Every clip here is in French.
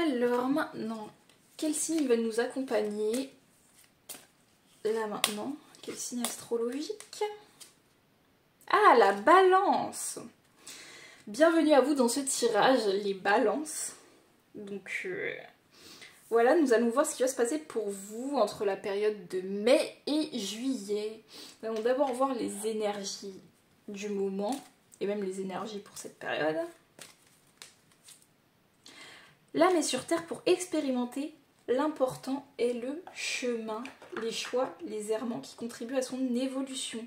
Alors maintenant, quel signe va nous accompagner là maintenant? Quel signe astrologique? Ah, la balance! Bienvenue à vous dans ce tirage, les balances. Donc voilà, nous allons voir ce qui va se passer pour vous entre la période de mai et juillet. Nous allons d'abord voir les énergies du moment, et même les énergies pour cette période. L'âme est sur Terre pour expérimenter. L'important est le chemin, les choix, les errements qui contribuent à son évolution.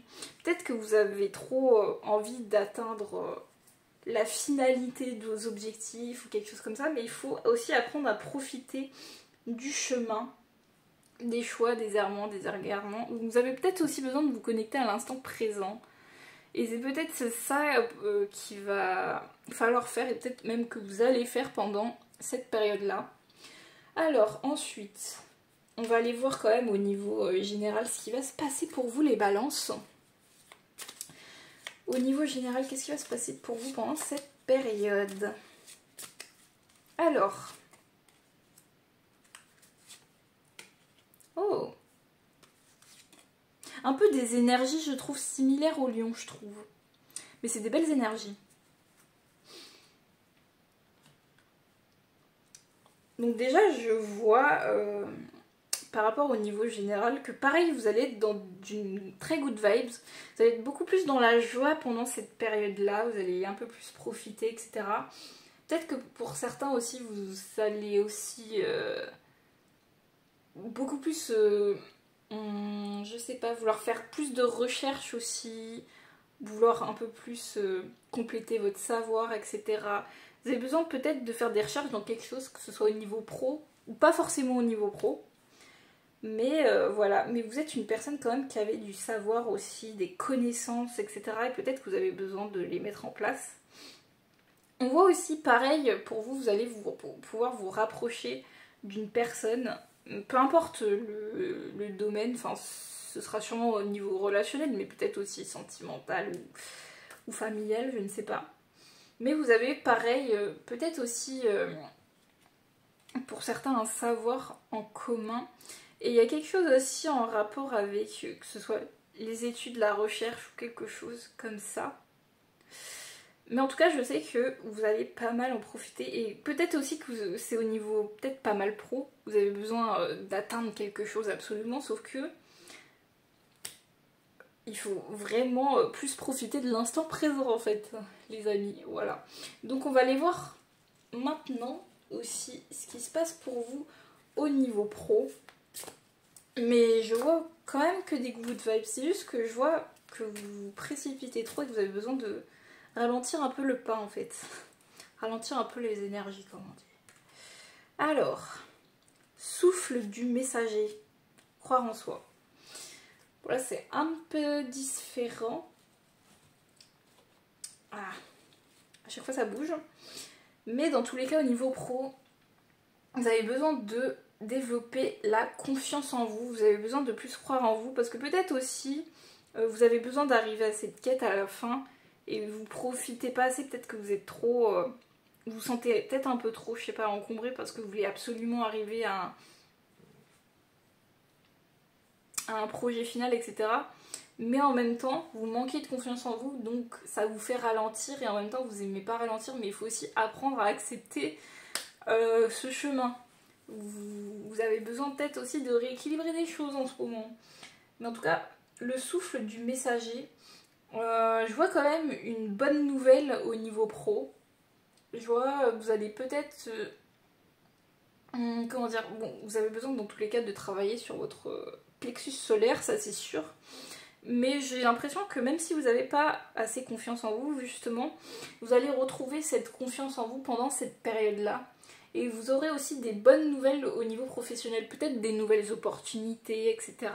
Peut-être que vous avez trop envie d'atteindre la finalité de vos objectifs ou quelque chose comme ça, mais il faut aussi apprendre à profiter du chemin, des choix, des errements, des égarements. Vous avez peut-être aussi besoin de vous connecter à l'instant présent. Et c'est peut-être ça qu'il va falloir faire, et peut-être même que vous allez faire pendant cette période-là. Alors ensuite, on va aller voir quand même au niveau général ce qui va se passer pour vous les balances. Au niveau général, qu'est-ce qui va se passer pour vous pendant cette période? Alors, oh, un peu des énergies, je trouve, similaires au lion, je trouve. Mais c'est des belles énergies. Donc déjà, je vois, par rapport au niveau général, que pareil, vous allez être dans une très good vibes. Vous allez être beaucoup plus dans la joie pendant cette période-là. Vous allez un peu plus profiter, etc. Peut-être que pour certains aussi, vous allez aussi beaucoup plus, je sais pas, vouloir faire plus de recherches aussi, vouloir un peu plus compléter votre savoir, etc. Vous avez besoin peut-être de faire des recherches dans quelque chose, que ce soit au niveau pro, ou pas forcément au niveau pro. Mais voilà, mais vous êtes une personne quand même qui avait du savoir aussi, des connaissances, etc. Et peut-être que vous avez besoin de les mettre en place. On voit aussi, pareil, pour vous, vous allez pouvoir vous rapprocher d'une personne, peu importe le domaine, enfin ce sera sûrement au niveau relationnel, mais peut-être aussi sentimental ou familial, je ne sais pas. Mais vous avez pareil, peut-être aussi pour certains un savoir en commun. Et il y a quelque chose aussi en rapport avec, que ce soit les études, la recherche ou quelque chose comme ça. Mais en tout cas, je sais que vous allez pas mal en profiter. Et peut-être aussi que c'est au niveau peut-être pas mal pro. Vous avez besoin d'atteindre quelque chose absolument, sauf que il faut vraiment plus profiter de l'instant présent en fait, les amis. Voilà. Donc on va aller voir maintenant aussi ce qui se passe pour vous au niveau pro. Mais je vois quand même que des good vibes. C'est juste que je vois que vous vous précipitez trop et que vous avez besoin de ralentir un peu le pas en fait. Ralentir un peu les énergies, comme on dit. Alors, souffle du messager. Croire en soi. Voilà, c'est un peu différent. Ah, à chaque fois ça bouge. Mais dans tous les cas, au niveau pro, vous avez besoin de développer la confiance en vous. Vous avez besoin de plus croire en vous. Parce que peut-être aussi, vous avez besoin d'arriver à cette quête à la fin. Et vous profitez pas assez. Peut-être que vous êtes trop... vous vous sentez peut-être un peu trop, je sais pas, encombré. Parce que vous voulez absolument arriver à un projet final, etc. Mais en même temps, vous manquez de confiance en vous, donc ça vous fait ralentir, et en même temps, vous n'aimez pas ralentir, mais il faut aussi apprendre à accepter ce chemin. Vous avez besoin peut-être aussi de rééquilibrer des choses en ce moment. Mais en tout cas, le souffle du messager, je vois quand même une bonne nouvelle au niveau pro. Je vois, vous allez peut-être... comment dire, bon, vous avez besoin dans tous les cas de travailler sur votre plexus solaire, ça c'est sûr. Mais j'ai l'impression que même si vous n'avez pas assez confiance en vous, justement, vous allez retrouver cette confiance en vous pendant cette période-là. Et vous aurez aussi des bonnes nouvelles au niveau professionnel, peut-être des nouvelles opportunités, etc.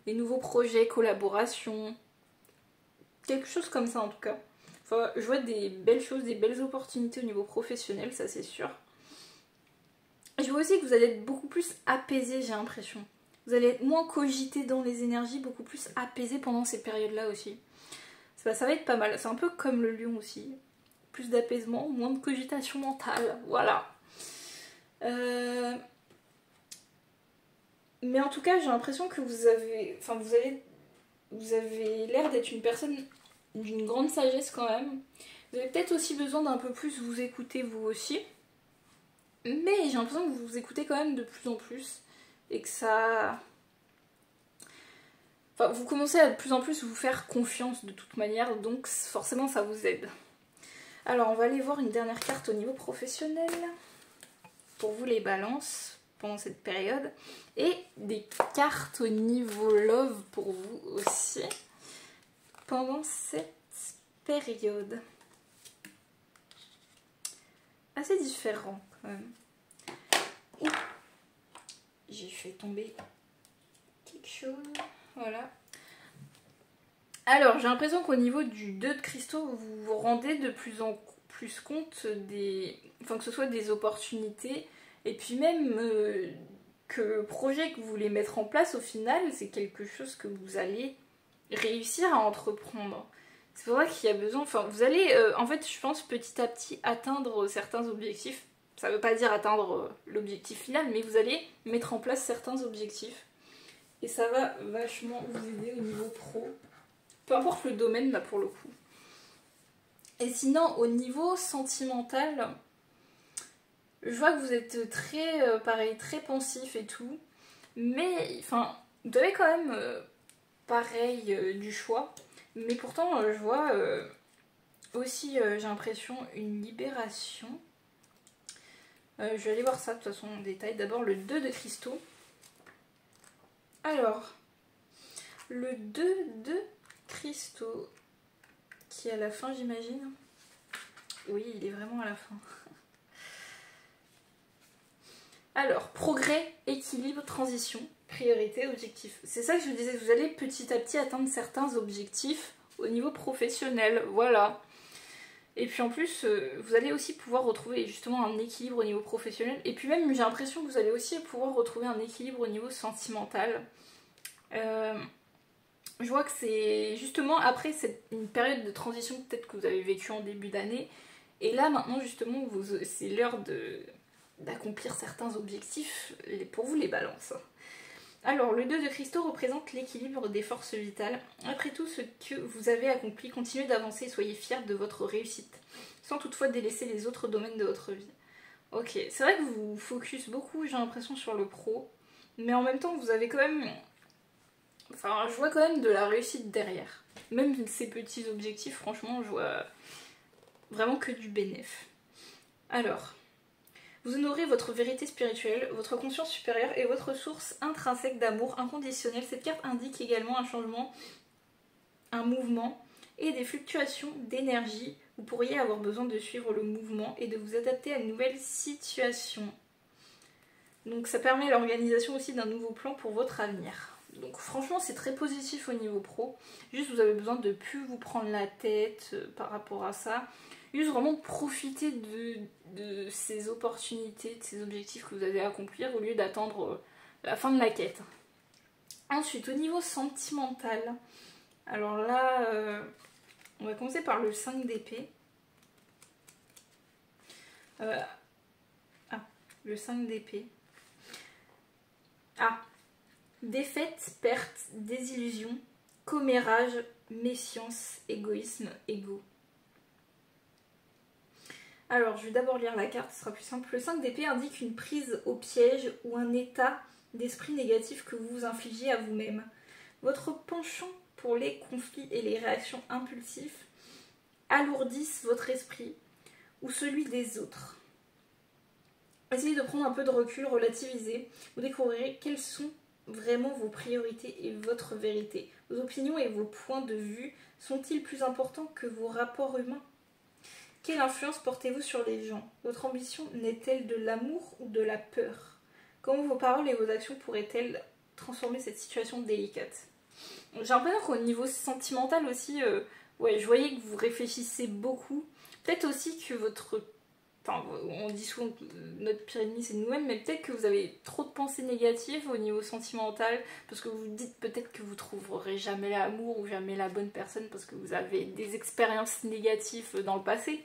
Des nouveaux projets, collaborations, quelque chose comme ça en tout cas. Enfin, je vois des belles choses, des belles opportunités au niveau professionnel, ça c'est sûr. Je vois aussi que vous allez être beaucoup plus apaisé, j'ai l'impression. Vous allez être moins cogité dans les énergies, beaucoup plus apaisé pendant ces périodes-là aussi. Ça va être pas mal. C'est un peu comme le lion aussi. Plus d'apaisement, moins de cogitation mentale. Voilà. Mais en tout cas, j'ai l'impression que vous avez l'air d'être une personne d'une grande sagesse quand même. Vous avez peut-être aussi besoin d'un peu plus vous écouter vous aussi. Mais j'ai l'impression que vous vous écoutez quand même de plus en plus. Et que ça... Enfin, vous commencez à de plus en plus vous faire confiance de toute manière. Donc forcément ça vous aide. Alors on va aller voir une dernière carte au niveau professionnel. Pour vous les balances pendant cette période. Et des cartes au niveau love pour vous aussi. Pendant cette période. Assez différent quand même. Ouh. J'ai fait tomber quelque chose. Voilà. Alors, j'ai l'impression qu'au niveau du 2 de cristaux, vous vous rendez de plus en plus compte des... Enfin, que ce soit des opportunités, et puis même que le projet que vous voulez mettre en place, au final, c'est quelque chose que vous allez réussir à entreprendre. C'est pour ça qu'il y a besoin... Enfin, vous allez, en fait, je pense, petit à petit, atteindre certains objectifs. Ça ne veut pas dire atteindre l'objectif final, mais vous allez mettre en place certains objectifs. Et ça va vachement vous aider au niveau pro. Peu importe le domaine, là, pour le coup. Et sinon, au niveau sentimental, je vois que vous êtes très, pareil, très pensif et tout. Mais, enfin, vous avez quand même, pareil, du choix. Mais pourtant, je vois aussi, j'ai l'impression, une libération. Je vais aller voir ça, de toute façon, en détail. D'abord, le 2 de cristaux. Alors, le 2 de cristaux, qui est à la fin, j'imagine. Oui, il est vraiment à la fin. Alors, progrès, équilibre, transition, priorité, objectif. C'est ça que je vous disais, vous allez petit à petit atteindre certains objectifs au niveau professionnel, voilà. Et puis en plus, vous allez aussi pouvoir retrouver justement un équilibre au niveau professionnel. Et puis même, j'ai l'impression que vous allez aussi pouvoir retrouver un équilibre au niveau sentimental. Je vois que c'est justement après une période de transition peut-être que vous avez vécu en début d'année. Et là maintenant justement, c'est l'heure d'accomplir certains objectifs pour vous les balances. Alors, le 2 de cristaux représente l'équilibre des forces vitales. Après tout ce que vous avez accompli, continuez d'avancer et soyez fiers de votre réussite, sans toutefois délaisser les autres domaines de votre vie. Ok, c'est vrai que vous vous focus beaucoup, j'ai l'impression, sur le pro, mais en même temps, vous avez quand même... Enfin, je vois quand même de la réussite derrière. Même ces petits objectifs, franchement, je vois vraiment que du bénéf. Alors... Vous honorez votre vérité spirituelle, votre conscience supérieure et votre source intrinsèque d'amour inconditionnel. Cette carte indique également un changement, un mouvement et des fluctuations d'énergie. Vous pourriez avoir besoin de suivre le mouvement et de vous adapter à une nouvelle situation. Donc ça permet l'organisation aussi d'un nouveau plan pour votre avenir. Donc franchement c'est très positif au niveau pro. Juste vous avez besoin de ne plus vous prendre la tête par rapport à ça. Juste vraiment profiter de ces opportunités, de ces objectifs que vous allez accomplir au lieu d'attendre la fin de la quête. Ensuite, au niveau sentimental, alors là, on va commencer par le 5 d'épée. Le 5 d'épée. Défaite, perte, désillusion, commérage, méfiance, égoïsme, ego. Alors, je vais d'abord lire la carte, ce sera plus simple. Le 5 d'épée indique une prise au piège ou un état d'esprit négatif que vous vous infligez à vous-même. Votre penchant pour les conflits et les réactions impulsives alourdissent votre esprit ou celui des autres. Essayez de prendre un peu de recul, relativiser. Vous découvrirez quelles sont vraiment vos priorités et votre vérité. Vos opinions et vos points de vue sont-ils plus importants que vos rapports humains ? Quelle influence portez-vous sur les gens? Votre ambition n'est-elle de l'amour ou de la peur? Comment vos paroles et vos actions pourraient-elles transformer cette situation délicate? J'ai l'impression qu'au niveau sentimental aussi, ouais, je voyais que vous réfléchissez beaucoup. Peut-être aussi que votre... Enfin, on dit souvent que notre pire ennemi c'est nous-mêmes, mais peut-être que vous avez trop de pensées négatives au niveau sentimental, parce que vous dites peut-être que vous trouverez jamais l'amour ou jamais la bonne personne parce que vous avez des expériences négatives dans le passé.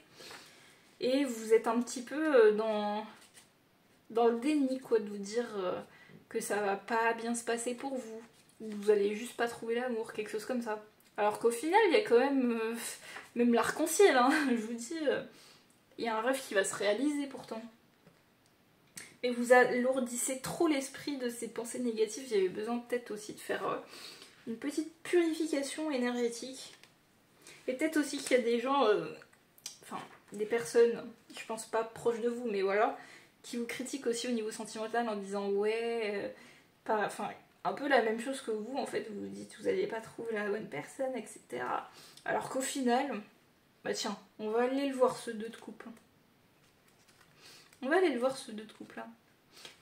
Et vous êtes un petit peu dans le déni, quoi, de vous dire que ça va pas bien se passer pour vous, ou vous allez juste pas trouver l'amour, quelque chose comme ça. Alors qu'au final, il y a quand même l'arc-en-ciel, hein, je vous dis, il y a un rêve qui va se réaliser pourtant. Et vous alourdissez trop l'esprit de ces pensées négatives, il y avait besoin peut-être aussi de faire une petite purification énergétique. Et peut-être aussi qu'il y a des gens, enfin des personnes, je pense pas proches de vous, mais voilà, qui vous critiquent aussi au niveau sentimental en disant ouais, enfin un peu la même chose que vous, en fait, vous vous dites vous n'allez pas trouver la bonne personne, etc. Alors qu'au final, bah tiens, on va aller le voir ce 2 de coupe. On va aller le voir ce 2 de couple là.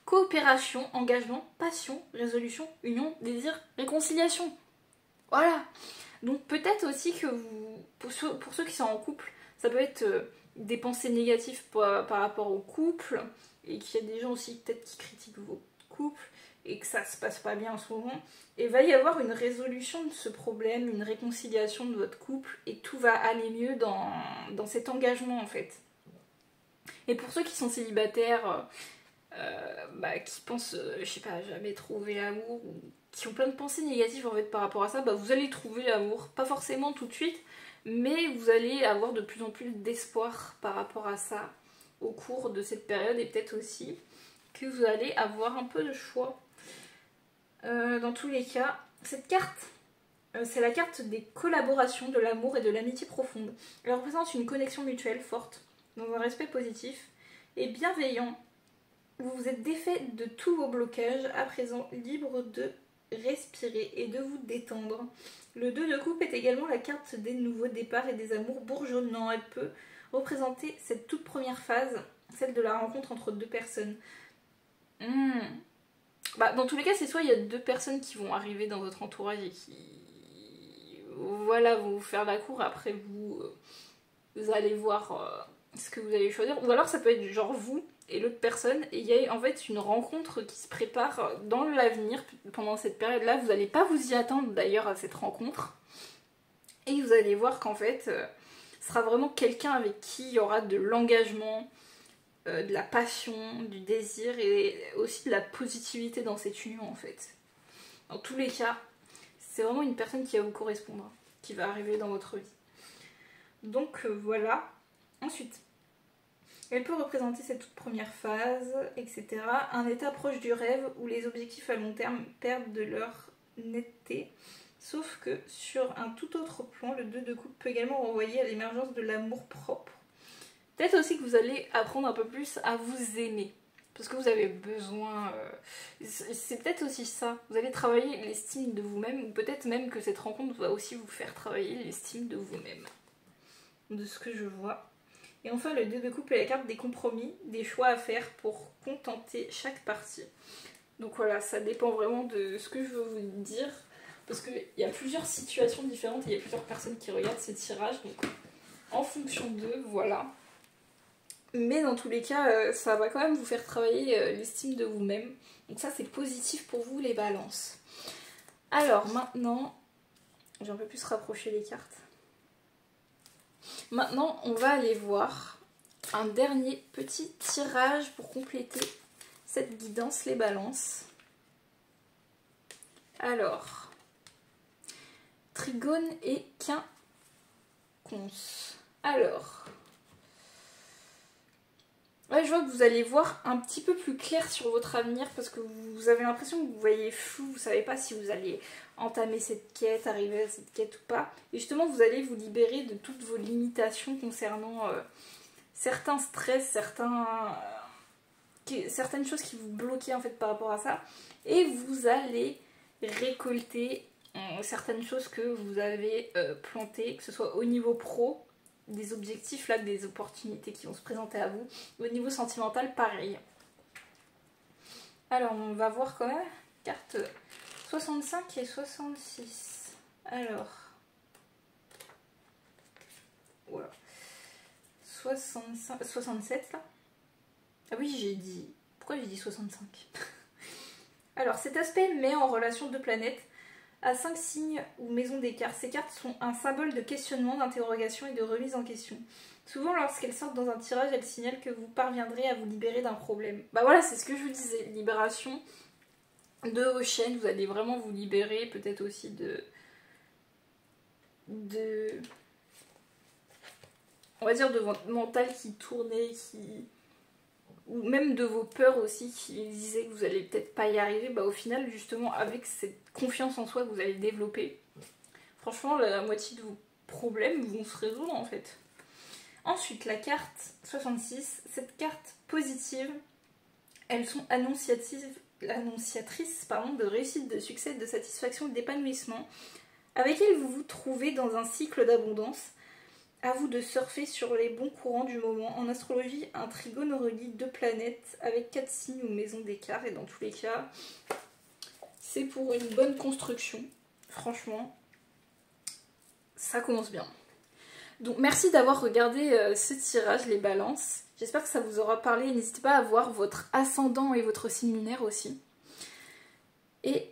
Coopération, engagement, passion, résolution, union, désir, réconciliation. Voilà. Donc peut-être aussi que vous, pour ceux qui sont en couple, ça peut être des pensées négatives par rapport au couple, et qu'il y a des gens aussi peut-être qui critiquent vos couples, et que ça se passe pas bien en ce moment. Et il va y avoir une résolution de ce problème, une réconciliation de votre couple, et tout va aller mieux dans cet engagement en fait. Et pour ceux qui sont célibataires, qui pensent, je sais pas, jamais trouver l'amour, ou qui ont plein de pensées négatives en fait par rapport à ça, vous allez trouver l'amour, pas forcément tout de suite, mais vous allez avoir de plus en plus d'espoir par rapport à ça au cours de cette période, et peut-être aussi que vous allez avoir un peu de choix. Dans tous les cas, cette carte, c'est la carte des collaborations, de l'amour et de l'amitié profonde. Elle représente une connexion mutuelle forte, dans un respect positif et bienveillant. Vous vous êtes défait de tous vos blocages, à présent libre de respirer et de vous détendre. Le 2 de coupe est également la carte des nouveaux départs et des amours bourgeonnants. Elle peut représenter cette toute première phase, celle de la rencontre entre 2 personnes. Dans tous les cas, c'est soit il y a 2 personnes qui vont arriver dans votre entourage et qui vont vous faire la cour, après vous allez voir ce que vous allez choisir, ou alors ça peut être genre vous et l'autre personne, et il y a en fait une rencontre qui se prépare dans l'avenir pendant cette période-là. Vous n'allez pas vous y attendre d'ailleurs à cette rencontre, et vous allez voir qu'en fait ce sera vraiment quelqu'un avec qui il y aura de l'engagement, de la passion, du désir, et aussi de la positivité dans cette union en fait. Dans tous les cas, c'est vraiment une personne qui va vous correspondre, qui va arriver dans votre vie. Donc voilà. Ensuite, elle peut représenter cette toute première phase, etc. Un état proche du rêve où les objectifs à long terme perdent de leur netteté. Sauf que sur un tout autre plan, le 2 de coupe peut également renvoyer à l'émergence de l'amour propre. Peut-être aussi que vous allez apprendre un peu plus à vous aimer. Parce que vous avez besoin... c'est peut-être aussi ça. Vous allez travailler l'estime de vous-même, ou peut-être même que cette rencontre va aussi vous faire travailler l'estime de vous-même. De ce que je vois. Et enfin, le 2 de coupe est la carte des compromis, des choix à faire pour contenter chaque partie. Donc voilà, ça dépend vraiment de ce que je veux vous dire. Parce qu'il y a plusieurs situations différentes et il y a plusieurs personnes qui regardent ces tirages. Donc en fonction d'eux, voilà. Mais dans tous les cas, ça va quand même vous faire travailler l'estime de vous-même. Donc ça, c'est positif pour vous, les balances. Alors maintenant, j'ai un peu plus rapproché les cartes. Maintenant, on va aller voir un dernier petit tirage pour compléter cette guidance, les balances. Alors, Trigone et Quinconce. Alors, ouais, je vois que vous allez voir un petit peu plus clair sur votre avenir, parce que vous avez l'impression que vous voyez flou, vous savez pas si vous allez entamer cette quête, arriver à cette quête ou pas. Et justement, vous allez vous libérer de toutes vos limitations concernant certains stress, certaines choses qui vous bloquaient en fait par rapport à ça. Et vous allez récolter certaines choses que vous avez plantées, que ce soit au niveau pro, des objectifs là, des opportunités qui vont se présenter à vous. Au niveau sentimental, pareil. Alors, on va voir quand même carte 65 et 66. Alors, voilà. 67 là. Ah oui, j'ai dit... Pourquoi j'ai dit 65? Alors, cet aspect met en relation 2 planètes à 5 signes ou maisons des cartes. Ces cartes sont un symbole de questionnement, d'interrogation et de remise en question. Souvent, lorsqu'elles sortent dans un tirage, elles signalent que vous parviendrez à vous libérer d'un problème. Bah voilà, c'est ce que je vous disais. Libération de vos chaînes, vous allez vraiment vous libérer, peut-être aussi on va dire de votre mental qui tournait, ou même de vos peurs aussi qui disaient que vous allez peut-être pas y arriver. Bah au final justement avec cette confiance en soi que vous allez développer, franchement la moitié de vos problèmes vont se résoudre en fait. Ensuite la carte 66, cette carte positive, elles sont annonciatrices de réussite, de succès, de satisfaction et d'épanouissement, avec elles vous vous trouvez dans un cycle d'abondance. À vous de surfer sur les bons courants du moment. En astrologie, un trigone relie 2 planètes avec 4 signes ou maisons d'écart. Et dans tous les cas, c'est pour une bonne construction. Franchement, ça commence bien. Donc merci d'avoir regardé ce tirage, les balances. J'espère que ça vous aura parlé. N'hésitez pas à voir votre ascendant et votre signe lunaire aussi. Et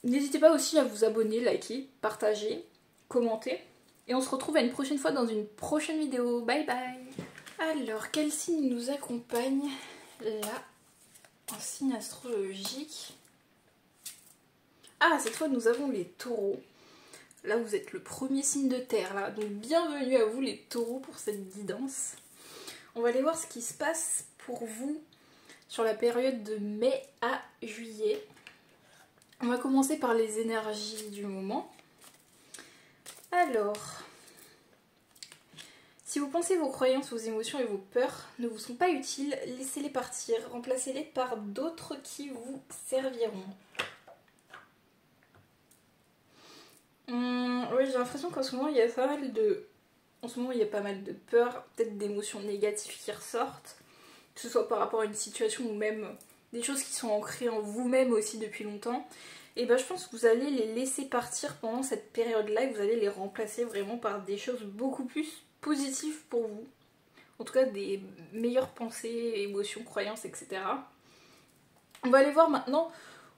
n'hésitez pas aussi à vous abonner, liker, partager, commenter. Et on se retrouve à une prochaine fois dans une prochaine vidéo. Bye bye. Alors, quel signe nous accompagne là en signe astrologique? Ah, cette fois nous avons les taureaux. Là vous êtes le premier signe de terre là. Donc bienvenue à vous les taureaux pour cette guidance. On va aller voir ce qui se passe pour vous sur la période de mai à juillet. On va commencer par les énergies du moment. Alors, si vous pensez vos croyances, vos émotions et vos peurs ne vous sont pas utiles, laissez-les partir, remplacez-les par d'autres qui vous serviront. Oui, j'ai l'impression qu'en ce moment il y a pas mal de... peurs, peut-être d'émotions négatives qui ressortent, que ce soit par rapport à une situation ou même des choses qui sont ancrées en vous-même aussi depuis longtemps. Et ben je pense que vous allez les laisser partir pendant cette période-là et vous allez les remplacer vraiment par des choses beaucoup plus positives pour vous. En tout cas des meilleures pensées, émotions, croyances, etc. On va aller voir maintenant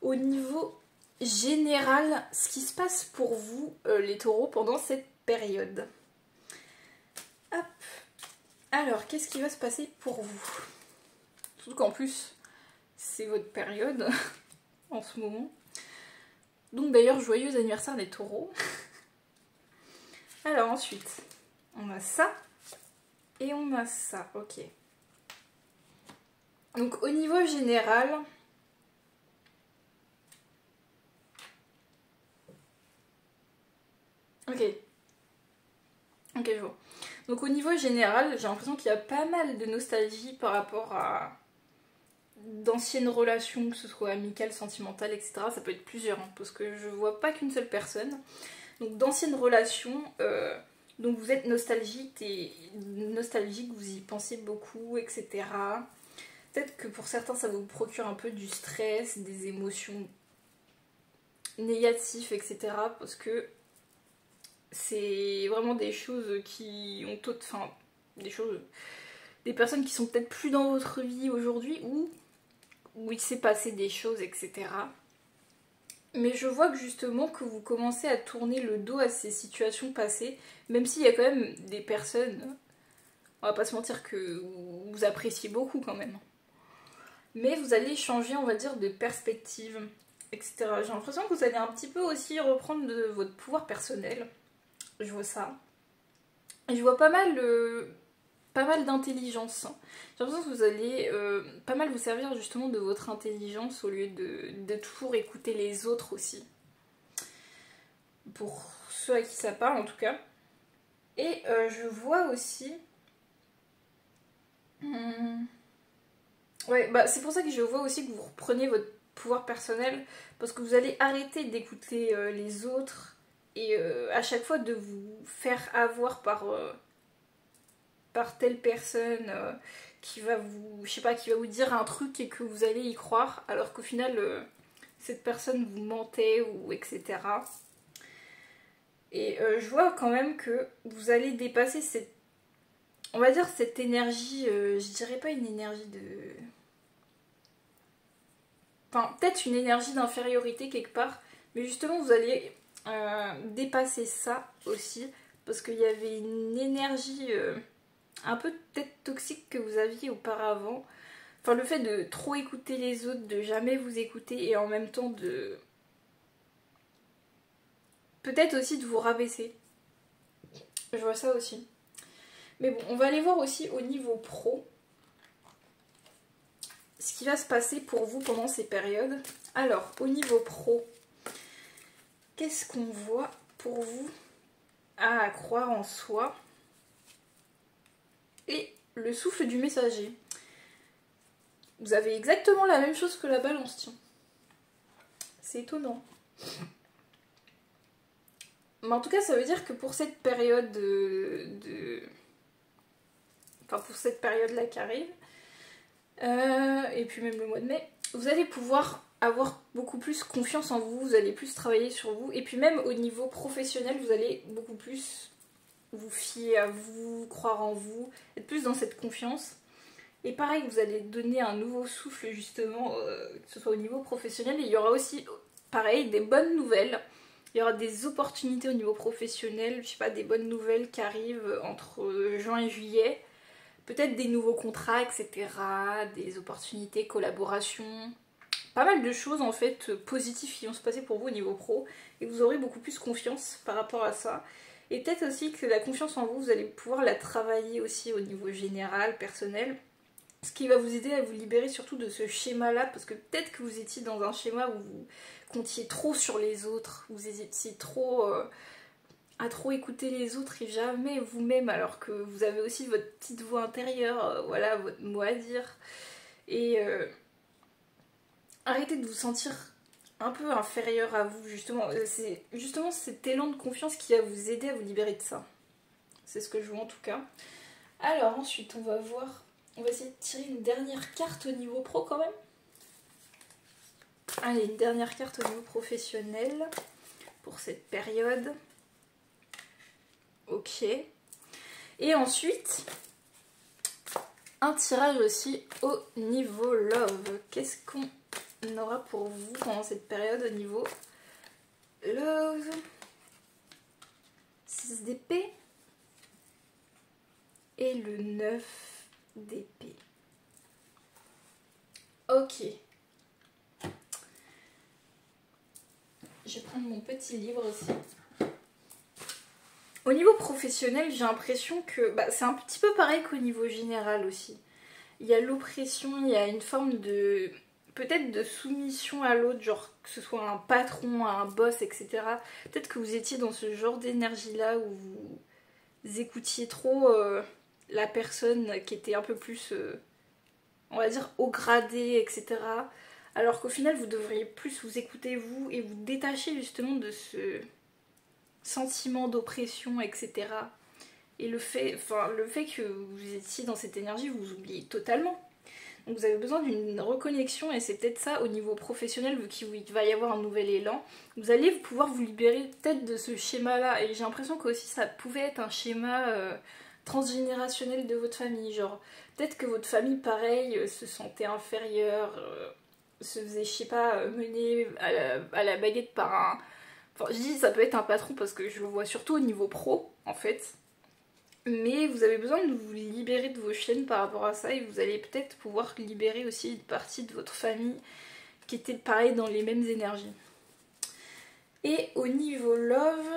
au niveau général ce qui se passe pour vous les taureaux pendant cette période. Hop. Alors qu'est-ce qui va se passer pour vous? Surtout qu'en plus c'est votre période en ce moment. Donc d'ailleurs, joyeux anniversaire les taureaux. Alors ensuite, on a ça et on a ça, ok. Donc au niveau général, ok, je vois. Donc au niveau général, j'ai l'impression qu'il y a pas mal de nostalgie par rapport à d'anciennes relations, que ce soit amicales, sentimentales, etc. Ça peut être plusieurs, hein, parce que je vois pas qu'une seule personne. Donc d'anciennes relations, donc vous êtes nostalgique, vous y pensez beaucoup, etc. Peut-être que pour certains ça vous procure un peu du stress, des émotions négatives, etc. Parce que c'est vraiment des choses qui ont des personnes qui sont peut-être plus dans votre vie aujourd'hui ou où il s'est passé des choses, etc. Mais je vois que justement que vous commencez à tourner le dos à ces situations passées, même s'il y a quand même des personnes, on va pas se mentir, que vous appréciez beaucoup quand même. Mais vous allez changer, on va dire, de perspective, etc. J'ai l'impression que vous allez un petit peu aussi reprendre de votre pouvoir personnel. Je vois ça. Et je vois pas mal d'intelligence. J'ai l'impression que vous allez pas mal vous servir justement de votre intelligence au lieu de toujours écouter les autres aussi. Pour ceux à qui ça parle en tout cas. Et je vois aussi... Ouais, bah c'est pour ça que je vois aussi que vous reprenez votre pouvoir personnel parce que vous allez arrêter d'écouter les autres et à chaque fois de vous faire avoir par telle personne qui va vous, je sais pas, qui va vous dire un truc et que vous allez y croire alors qu'au final cette personne vous mentait ou etc. Et je vois quand même que vous allez dépasser cette, on va dire cette énergie, je dirais pas une énergie de... Enfin, peut-être une énergie d'infériorité quelque part, mais justement vous allez dépasser ça aussi, parce qu'il y avait une énergie un peu peut-être toxique que vous aviez auparavant, Enfin, le fait de trop écouter les autres, de jamais vous écouter et en même temps de... Peut-être aussi de vous rabaisser. Je vois ça aussi. Mais bon, on va aller voir aussi au niveau pro ce qui va se passer pour vous pendant ces périodes. Alors, au niveau pro, qu'est-ce qu'on voit pour vous à croire en soi? Et le souffle du messager. Vous avez exactement la même chose que la balance, tiens. C'est étonnant. Mais en tout cas, ça veut dire que pour cette période Enfin, pour cette période-là qui arrive, et puis même le mois de mai, vous allez pouvoir avoir beaucoup plus confiance en vous, vous allez plus travailler sur vous, et puis même au niveau professionnel, vous allez beaucoup plus vous fier à vous, croire en vous, être plus dans cette confiance. Et pareil, vous allez donner un nouveau souffle justement, que ce soit au niveau professionnel, et il y aura aussi, pareil, des bonnes nouvelles. Il y aura des opportunités au niveau professionnel, je sais pas, des bonnes nouvelles qui arrivent entre juin et juillet. Peut-être des nouveaux contrats, etc. Des opportunités, collaborations. Pas mal de choses en fait positives qui vont se passer pour vous au niveau pro. Et vous aurez beaucoup plus confiance par rapport à ça. Et peut-être aussi que la confiance en vous, vous allez pouvoir la travailler aussi au niveau général, personnel. Ce qui va vous aider à vous libérer surtout de ce schéma-là. Parce que peut-être que vous étiez dans un schéma où vous comptiez trop sur les autres. Vous étiez trop... à trop écouter les autres et jamais vous-même, alors que vous avez aussi votre petite voix intérieure, voilà, votre mot à dire. Et arrêtez de vous sentir un peu inférieur à vous, justement. C'est justement cet élan de confiance qui va vous aider à vous libérer de ça. C'est ce que je vois en tout cas. Alors ensuite, on va voir, on va essayer de tirer une dernière carte au niveau pro quand même. Allez, une dernière carte au niveau professionnel pour cette période. Ok. Et ensuite, un tirage aussi au niveau love. Qu'est-ce qu'on aura pour vous pendant cette période au niveau love? 6 d'épée et le 9 d'épée. Ok. Je vais prendre mon petit livre aussi. Au niveau professionnel, j'ai l'impression que c'est un petit peu pareil qu'au niveau général aussi. Il y a l'oppression, il y a une forme de... peut-être de soumission à l'autre, genre que ce soit un patron, un boss, etc. Peut-être que vous étiez dans ce genre d'énergie-là où vous écoutiez trop la personne qui était un peu plus, on va dire, haut gradé, etc. Alors qu'au final, vous devriez plus vous écouter vous et vous détacher justement de ce sentiment d'oppression, etc. Et le fait que vous étiez dans cette énergie, vous vous oubliez totalement. Donc vous avez besoin d'une reconnexion et c'est peut-être ça au niveau professionnel, vu qu'il va y avoir un nouvel élan. Vous allez pouvoir vous libérer peut-être de ce schéma-là. Et j'ai l'impression que aussi ça pouvait être un schéma transgénérationnel de votre famille. Genre, peut-être que votre famille, pareil, se sentait inférieure, se faisait, je sais pas, mener à la baguette par un... Enfin, je dis ça peut être un patron parce que je le vois surtout au niveau pro, en fait. Mais vous avez besoin de vous libérer de vos chaînes par rapport à ça et vous allez peut-être pouvoir libérer aussi une partie de votre famille qui était pareil dans les mêmes énergies. Et au niveau love,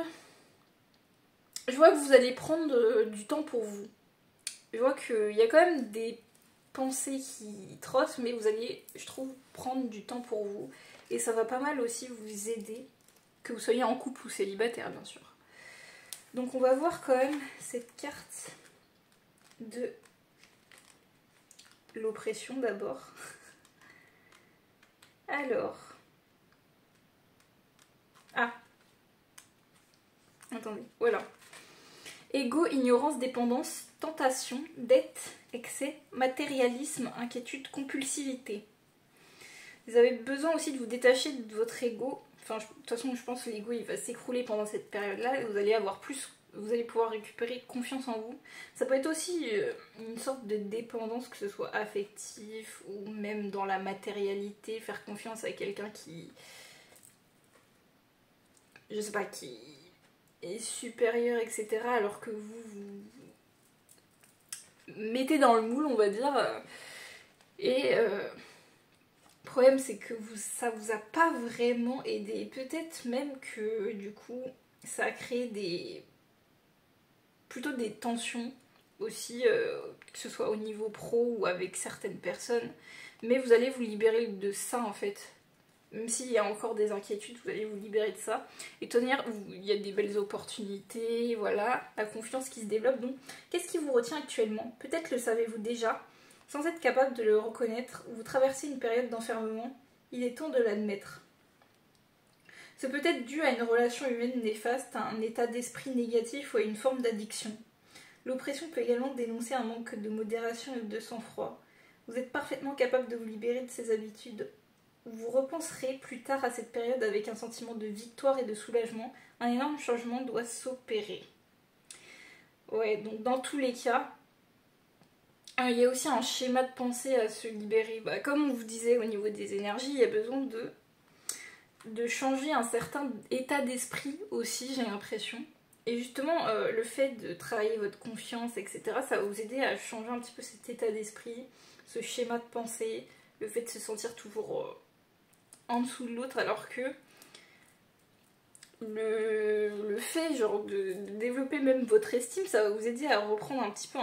je vois que vous allez prendre du temps pour vous. Je vois qu'il y a quand même des pensées qui trottent, mais vous allez, je trouve, prendre du temps pour vous. Et ça va pas mal aussi vous aider, que vous soyez en couple ou célibataire bien sûr. Donc on va voir quand même cette carte de l'oppression d'abord. Alors. Ah. Attendez, voilà. Ego, ignorance, dépendance, tentation, dette, excès, matérialisme, inquiétude, compulsivité. Vous avez besoin aussi de vous détacher de votre ego. Enfin, de toute façon, je pense que l'ego il va s'écrouler pendant cette période-là et vous allez avoir plus, vous allez pouvoir récupérer confiance en vous. Ça peut être aussi une sorte de dépendance, que ce soit affectif ou même dans la matérialité, faire confiance à quelqu'un qui, je sais pas, qui est supérieur, etc. Alors que vous, vous mettez dans le moule, on va dire. Et le problème c'est que ça vous a pas vraiment aidé. Peut-être même que du coup ça a créé plutôt des tensions aussi, que ce soit au niveau pro ou avec certaines personnes. Mais vous allez vous libérer de ça en fait. Même s'il y a encore des inquiétudes, vous allez vous libérer de ça. Et tenir, il y a des belles opportunités, voilà, la confiance qui se développe. Donc, qu'est-ce qui vous retient actuellement? Peut-être le savez-vous déjà. Sans être capable de le reconnaître, vous traversez une période d'enfermement. Il est temps de l'admettre. C'est peut-être dû à une relation humaine néfaste, à un état d'esprit négatif ou à une forme d'addiction. L'oppression peut également dénoncer un manque de modération et de sang-froid. Vous êtes parfaitement capable de vous libérer de ces habitudes. Vous repenserez plus tard à cette période avec un sentiment de victoire et de soulagement. Un énorme changement doit s'opérer. Ouais, donc dans tous les cas, il y a aussi un schéma de pensée à se libérer. Bah, comme on vous disait au niveau des énergies, il y a besoin de changer un certain état d'esprit aussi, j'ai l'impression. Et justement, le fait de travailler votre confiance, etc., ça va vous aider à changer un petit peu cet état d'esprit, ce schéma de pensée, le fait de se sentir toujours en dessous de l'autre, alors que le fait genre de développer même votre estime, ça va vous aider à reprendre un petit peu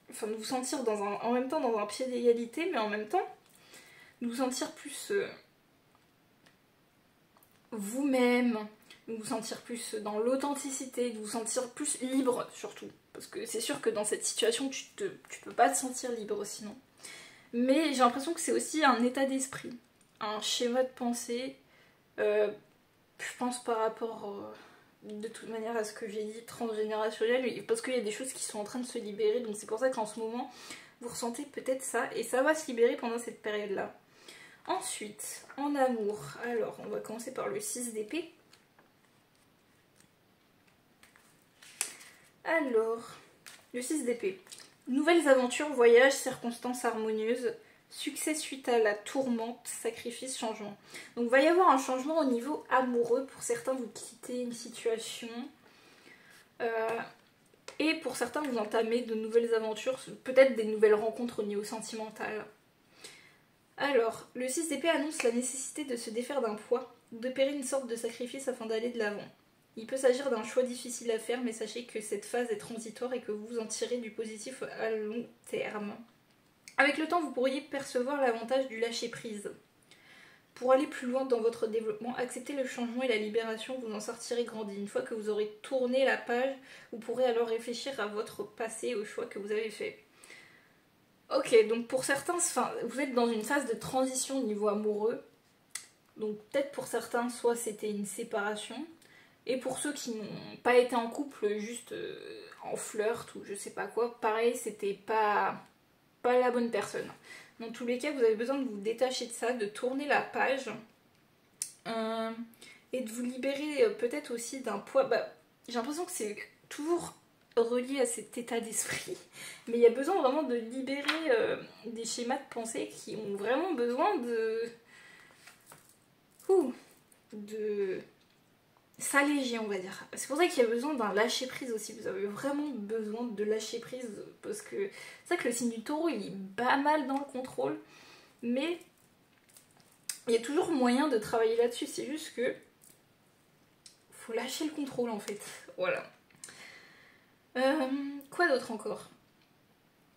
enfin de vous sentir en même temps dans un pied d'égalité, mais en même temps de vous sentir plus vous-même, de vous sentir plus dans l'authenticité, de vous sentir plus libre surtout. Parce que c'est sûr que dans cette situation, tu peux pas te sentir libre sinon. Mais j'ai l'impression que c'est aussi un état d'esprit, un schéma de pensée, je pense par rapport de toute manière à ce que j'ai dit, transgénérationnel, parce qu'il y a des choses qui sont en train de se libérer, donc c'est pour ça qu'en ce moment, vous ressentez peut-être ça, et ça va se libérer pendant cette période-là. Ensuite, en amour, alors on va commencer par le 6 d'épée. Alors, le 6 d'épée. Nouvelles aventures, voyages, circonstances harmonieuses, succès suite à la tourmente, sacrifice, changement. Donc il va y avoir un changement au niveau amoureux. Pour certains, vous quittez une situation. Et pour certains, vous entamez de nouvelles aventures, peut-être des nouvelles rencontres au niveau sentimental. Alors, le 6 d'épée annonce la nécessité de se défaire d'un poids, d'opérer une sorte de sacrifice afin d'aller de l'avant. Il peut s'agir d'un choix difficile à faire, mais sachez que cette phase est transitoire et que vous en tirez du positif à long terme. Avec le temps, vous pourriez percevoir l'avantage du lâcher-prise. Pour aller plus loin dans votre développement, acceptez le changement et la libération, vous en sortirez grandi. Une fois que vous aurez tourné la page, vous pourrez alors réfléchir à votre passé et aux choix que vous avez faits. Ok, donc pour certains, vous êtes dans une phase de transition au niveau amoureux. Donc peut-être pour certains, soit c'était une séparation. Et pour ceux qui n'ont pas été en couple, juste en flirt ou je sais pas quoi, pareil, c'était pas la bonne personne. Dans tous les cas, vous avez besoin de vous détacher de ça, de tourner la page et de vous libérer peut-être aussi d'un poids. Bah, j'ai l'impression que c'est toujours relié à cet état d'esprit, mais il y a besoin vraiment de libérer des schémas de pensée qui ont vraiment besoin de s'alléger, on va dire. C'est pour ça qu'il y a besoin d'un lâcher prise aussi. Vous avez vraiment besoin de lâcher prise parce que c'est vrai que le signe du taureau il est pas mal dans le contrôle, mais il y a toujours moyen de travailler là-dessus. C'est juste que faut lâcher le contrôle en fait. Voilà. Quoi d'autre encore?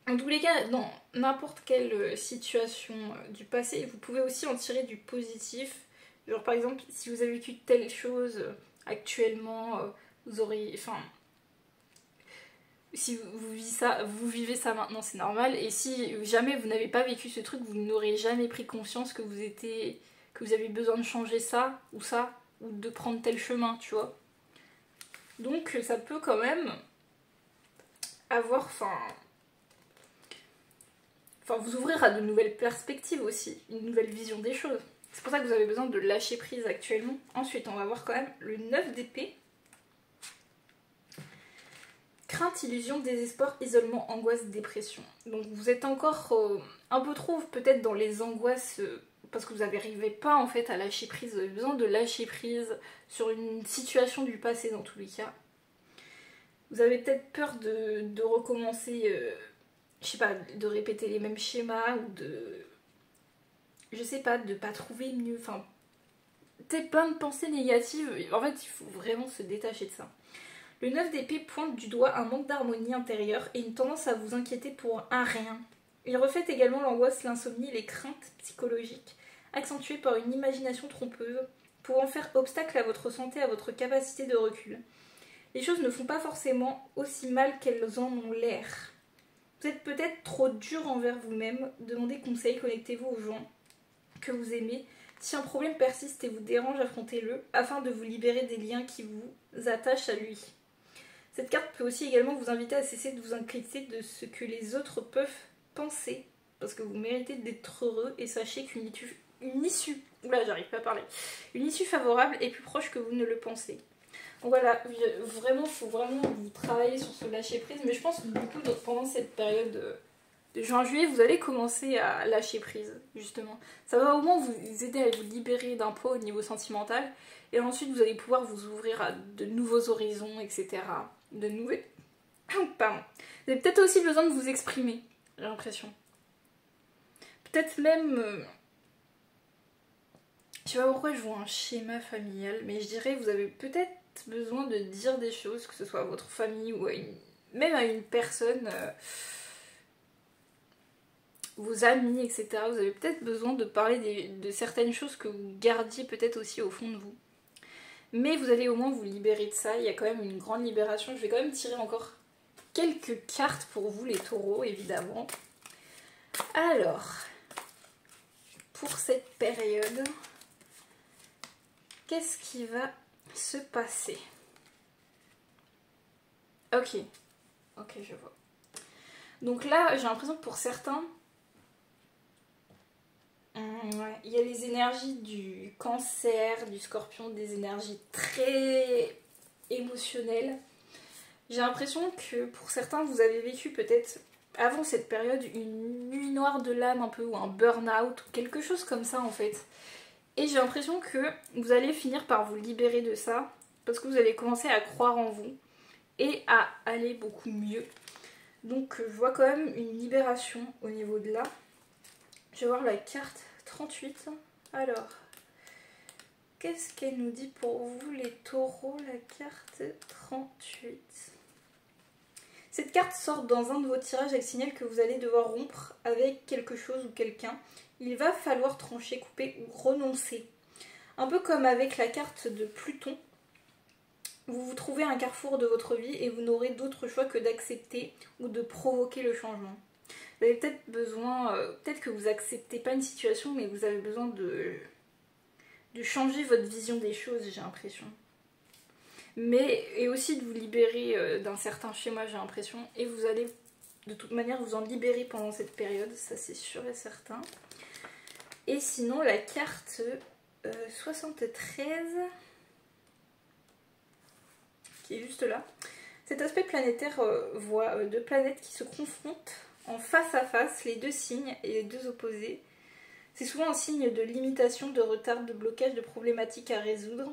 En tous les cas, dans n'importe quelle situation du passé, vous pouvez aussi en tirer du positif. Genre par exemple, si vous avez vécu telle chose actuellement, vous aurez... Enfin, si vous vivez ça maintenant, c'est normal. Et si jamais vous n'avez pas vécu ce truc, vous n'aurez jamais pris conscience que vous avez besoin de changer ça, ou de prendre tel chemin, tu vois. Donc ça peut quand même avoir... Enfin, vous ouvrir à de nouvelles perspectives aussi, une nouvelle vision des choses. C'est pour ça que vous avez besoin de lâcher prise actuellement. Ensuite, on va voir quand même le 9 d'épée. Crainte, illusion, désespoir, isolement, angoisse, dépression. Donc vous êtes encore un peu trop peut-être dans les angoisses parce que vous n'arrivez pas en fait à lâcher prise. Vous avez besoin de lâcher prise sur une situation du passé dans tous les cas. Vous avez peut-être peur de recommencer je sais pas, de répéter les mêmes schémas ou de, je sais pas, de pas trouver mieux, enfin, peut-être plein de pensées négatives. En fait, il faut vraiment se détacher de ça. Le 9 d'épée pointe du doigt un manque d'harmonie intérieure et une tendance à vous inquiéter pour un rien. Il reflète également l'angoisse, l'insomnie et les craintes psychologiques, accentuées par une imagination trompeuse, pouvant faire obstacle à votre santé, à votre capacité de recul. Les choses ne font pas forcément aussi mal qu'elles en ont l'air. Vous êtes peut-être trop dur envers vous-même, demandez conseil, connectez-vous aux gens que vous aimez. Si un problème persiste et vous dérange, affrontez-le, afin de vous libérer des liens qui vous attachent à lui. Cette carte peut aussi également vous inviter à cesser de vous inquiéter de ce que les autres peuvent penser, parce que vous méritez d'être heureux et sachez qu'une issue, oula j'arrive pas à parler, une issue favorable est plus proche que vous ne le pensez. Donc voilà, vraiment, il faut vraiment vous travailler sur ce lâcher prise, mais je pense que du coup pendant cette période de juin-juillet, vous allez commencer à lâcher prise, justement. Ça va au moins vous aider à vous libérer d'un poids au niveau sentimental, et ensuite vous allez pouvoir vous ouvrir à de nouveaux horizons, etc. De nouvelles... Pardon. Vous avez peut-être aussi besoin de vous exprimer, j'ai l'impression. Peut-être même... Je sais pas pourquoi je vois un schéma familial, mais je dirais que vous avez peut-être besoin de dire des choses, que ce soit à votre famille ou même à une personne... vos amis, etc. Vous avez peut-être besoin de parler de certaines choses que vous gardiez peut-être aussi au fond de vous. Mais vous allez au moins vous libérer de ça, il y a quand même une grande libération. Je vais quand même tirer encore quelques cartes pour vous les taureaux, évidemment. Alors, pour cette période, qu'est-ce qui va se passer? Ok, je vois. Donc là, j'ai l'impression que pour certains... Ouais. Il y a les énergies du cancer, du scorpion, des énergies très émotionnelles. J'ai l'impression que pour certains, vous avez vécu peut-être avant cette période une nuit noire de l'âme un peu, ou un burn-out, ou quelque chose comme ça en fait. Et j'ai l'impression que vous allez finir par vous libérer de ça, parce que vous allez commencer à croire en vous, et à aller beaucoup mieux. Donc je vois quand même une libération au niveau de là. Je vais voir la carte 38. Alors, qu'est-ce qu'elle nous dit pour vous les taureaux, la carte 38? Cette carte sort dans un de vos tirages, elle signale que vous allez devoir rompre avec quelque chose ou quelqu'un. Il va falloir trancher, couper ou renoncer. Un peu comme avec la carte de Pluton. Vous vous trouvez à un carrefour de votre vie et vous n'aurez d'autre choix que d'accepter ou de provoquer le changement. Vous avez peut-être besoin, peut-être que vous acceptez pas une situation, mais vous avez besoin de changer votre vision des choses, j'ai l'impression. Et aussi de vous libérer d'un certain schéma, j'ai l'impression. Et vous allez de toute manière vous en libérer pendant cette période, ça c'est sûr et certain. Et sinon la carte 73, qui est juste là. Cet aspect planétaire voit deux planètes qui se confrontent en face à face, les deux signes et les deux opposés. C'est souvent un signe de limitation, de retard, de blocage, de problématiques à résoudre.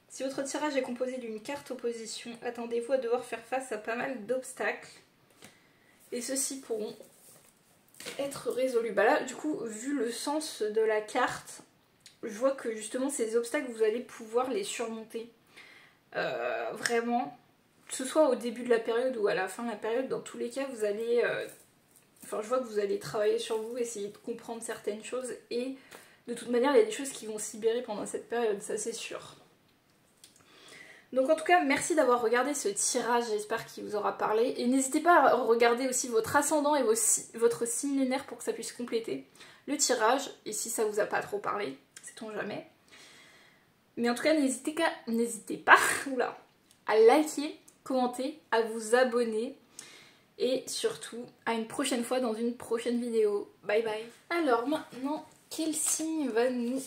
Si votre tirage est composé d'une carte opposition, attendez-vous à devoir faire face à pas mal d'obstacles. Et ceux-ci pourront être résolus. Bah là, du coup, vu le sens de la carte, je vois que justement ces obstacles, vous allez pouvoir les surmonter. Vraiment, que ce soit au début de la période ou à la fin de la période, dans tous les cas, vous allez... Enfin, je vois que vous allez travailler sur vous, essayer de comprendre certaines choses. Et de toute manière, il y a des choses qui vont se libérer pendant cette période, ça c'est sûr. Donc en tout cas, merci d'avoir regardé ce tirage, j'espère qu'il vous aura parlé. Et n'hésitez pas à regarder aussi votre ascendant et votre signe lunaire pour que ça puisse compléter le tirage. Et si ça vous a pas trop parlé, sait-on jamais. Mais en tout cas, n'hésitez pas oula, à liker, commenter, à vous abonner. Et surtout, à une prochaine fois dans une prochaine vidéo. Bye bye. Alors maintenant, quel signe va nous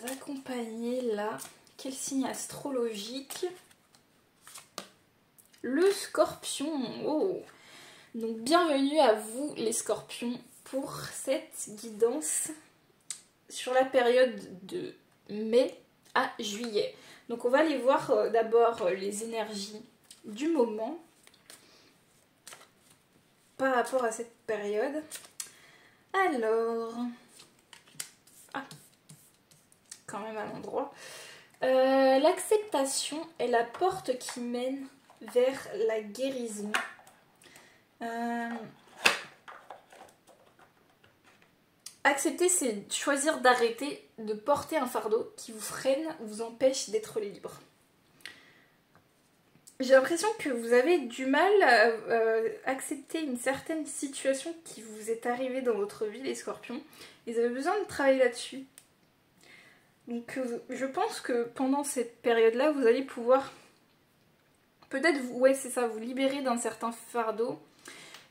accompagner là? Quel signe astrologique? Le Scorpion. Oh. Donc bienvenue à vous les Scorpions pour cette guidance sur la période de mai à juillet. Donc on va aller voir d'abord les énergies du moment. par rapport à cette période. Alors... Ah, quand même à l'endroit. L'acceptation est la porte qui mène vers la guérison. Accepter, c'est choisir d'arrêter de porter un fardeau qui vous freine, vous empêche d'être libre. J'ai l'impression que vous avez du mal à accepter une certaine situation qui vous est arrivée dans votre vie, les scorpions. Et vous avez besoin de travailler là-dessus. Donc je pense que pendant cette période-là, vous allez pouvoir peut-être, ouais c'est ça, vous libérer d'un certain fardeau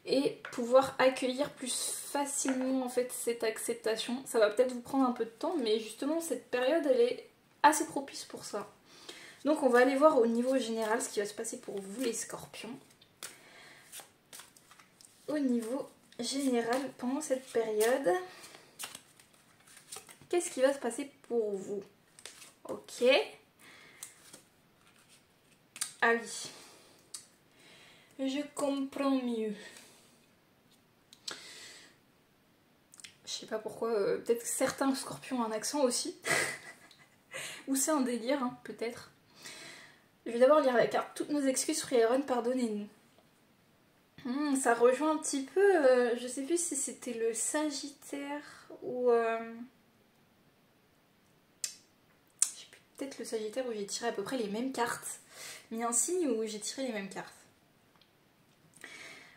et pouvoir accueillir plus facilement en fait cette acceptation. Ça va peut-être vous prendre un peu de temps, mais justement cette période elle est assez propice pour ça. Donc on va aller voir au niveau général ce qui va se passer pour vous les scorpions. Au niveau général pendant cette période, qu'est-ce qui va se passer pour vous? Ok. Ah oui. Je comprends mieux. Je sais pas pourquoi, peut-être que certains scorpions ont un accent aussi. Ou c'est un délire, hein, peut-être. Je vais d'abord lire la carte. Toutes nos excuses, Frieron, pardonnez-nous. Ça rejoint un petit peu, je sais plus si c'était le Sagittaire ou... peut-être le Sagittaire où j'ai tiré à peu près les mêmes cartes. Mais il y a un signe où j'ai tiré les mêmes cartes.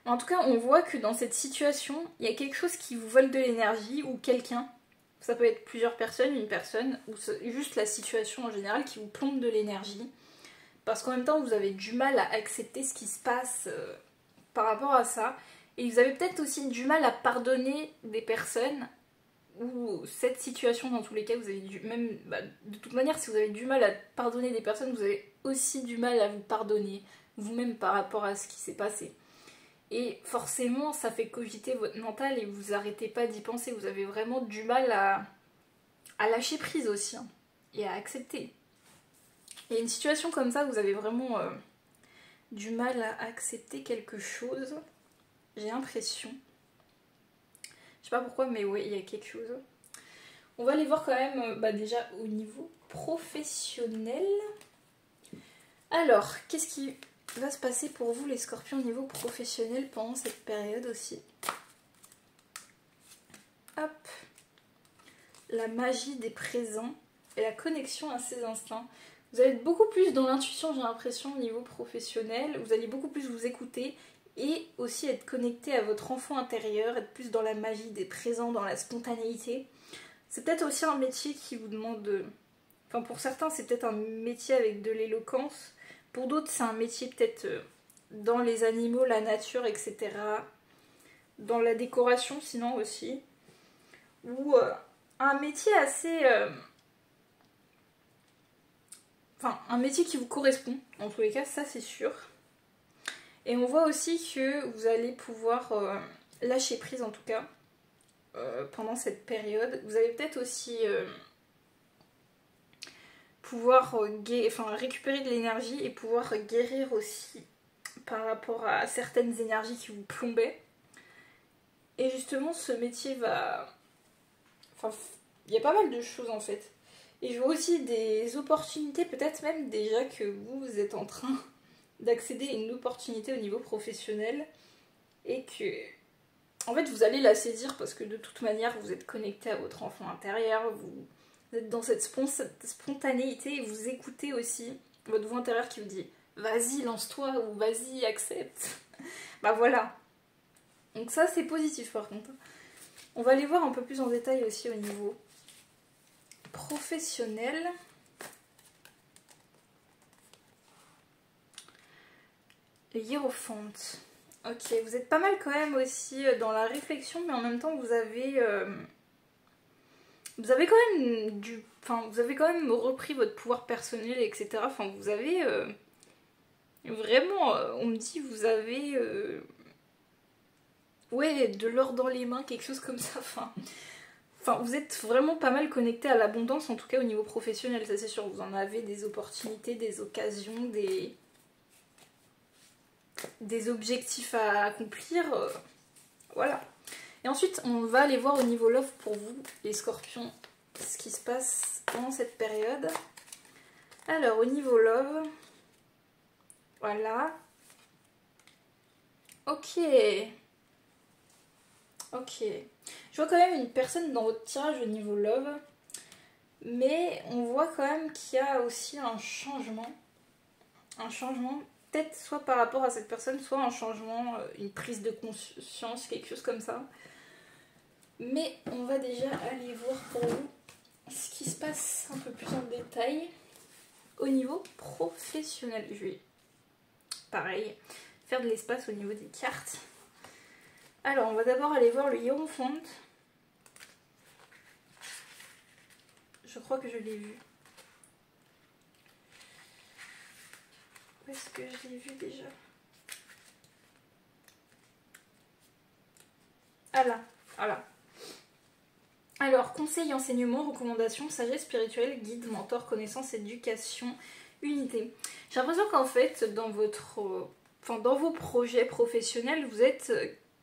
En tout cas, on voit que dans cette situation, il y a quelque chose qui vous vole de l'énergie ou quelqu'un. Ça peut être plusieurs personnes, une personne, ou juste la situation en général qui vous plombe de l'énergie. Parce qu'en même temps, vous avez du mal à accepter ce qui se passe par rapport à ça. Et vous avez peut-être aussi du mal à pardonner des personnes ou cette situation dans tous les cas, vous avez même de toute manière, si vous avez du mal à pardonner des personnes, vous avez aussi du mal à vous pardonner vous-même par rapport à ce qui s'est passé. Et forcément, ça fait cogiter votre mental et vous arrêtez pas d'y penser. Vous avez vraiment du mal à lâcher prise aussi, hein, et à accepter. Il y a une situation comme ça, vous avez vraiment du mal à accepter quelque chose. J'ai l'impression. Je sais pas pourquoi, mais ouais, il y a quelque chose. On va aller voir quand même, déjà au niveau professionnel. Alors, qu'est-ce qui va se passer pour vous les scorpions au niveau professionnel pendant cette période aussi? Hop. La magie des présents et la connexion à ses instincts. Vous allez être beaucoup plus dans l'intuition, j'ai l'impression, au niveau professionnel. Vous allez beaucoup plus vous écouter et aussi être connecté à votre enfant intérieur, être plus dans la magie des présents, dans la spontanéité. C'est peut-être aussi un métier qui vous demande... Enfin, pour certains, c'est peut-être un métier avec de l'éloquence. Pour d'autres, c'est un métier peut-être dans les animaux, la nature, etc. Dans la décoration, sinon aussi. Ou un métier assez... Enfin, un métier qui vous correspond, en tous les cas, ça c'est sûr. Et on voit aussi que vous allez pouvoir lâcher prise, en tout cas, pendant cette période. Vous allez peut-être aussi pouvoir récupérer de l'énergie et pouvoir guérir aussi par rapport à certaines énergies qui vous plombaient. Et justement, ce métier va... Enfin, il y a pas mal de choses en fait. Et je vois aussi des opportunités, peut-être même déjà que vous êtes en train d'accéder à une opportunité au niveau professionnel et que, en fait, vous allez la saisir parce que de toute manière, vous êtes connecté à votre enfant intérieur, vous êtes dans cette spontanéité et vous écoutez aussi votre voix intérieure qui vous dit « Vas-y, lance-toi » ou « Vas-y, accepte ». Bah voilà. Donc ça, c'est positif par contre. On va aller voir un peu plus en détail aussi au niveau professionnel. Les hiérophantes. Ok, vous êtes pas mal quand même aussi dans la réflexion, mais en même temps vous avez quand même vous avez quand même repris votre pouvoir personnel, etc. Enfin, vous avez vraiment, on me dit, vous avez ouais, de l'or dans les mains, quelque chose comme ça. Enfin, vous êtes vraiment pas mal connecté à l'abondance, en tout cas au niveau professionnel, ça c'est sûr. Vous en avez des opportunités, des occasions, des objectifs à accomplir. Voilà. Et ensuite, on va aller voir au niveau love pour vous, les scorpions, ce qui se passe pendant cette période. Alors, au niveau love, voilà. Ok. Ok. Je vois quand même une personne dans votre tirage au niveau love. Mais on voit quand même qu'il y a aussi un changement. Un changement, peut-être soit par rapport à cette personne, soit un changement, une prise de conscience, quelque chose comme ça. Mais on va déjà aller voir pour vous ce qui se passe un peu plus en détail au niveau professionnel. Je vais, pareil, faire de l'espace au niveau des cartes. Alors, on va d'abord aller voir le Hiérophante. Je crois que je l'ai vu. Où est-ce que je l'ai vu déjà? Ah là, voilà. Alors, conseil, enseignement, recommandations, sagesse spirituelle, guide, mentor, connaissance, éducation, unité. J'ai l'impression qu'en fait, dans vos projets professionnels, vous êtes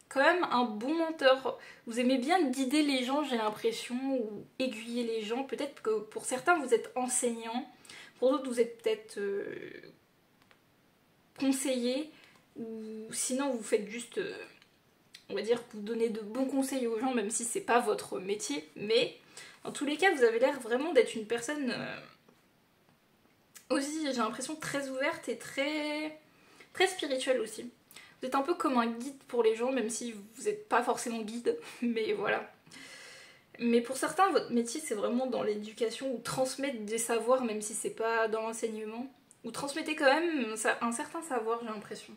quand même un bon menteur. Vous aimez bien guider les gens, j'ai l'impression, ou aiguiller les gens. Peut-être que pour certains, vous êtes enseignant. Pour d'autres, vous êtes peut-être conseiller. Ou sinon, vous faites juste... on va dire que vous donnez de bons conseils aux gens, même si c'est pas votre métier, mais dans tous les cas, vous avez l'air vraiment d'être une personne aussi, j'ai l'impression, très ouverte et très spirituelle aussi. Vous êtes un peu comme un guide pour les gens, même si vous n'êtes pas forcément guide, mais voilà. Mais pour certains, votre métier, c'est vraiment dans l'éducation, ou transmettre des savoirs, même si c'est pas dans l'enseignement. Vous transmettez quand même un certain savoir, j'ai l'impression.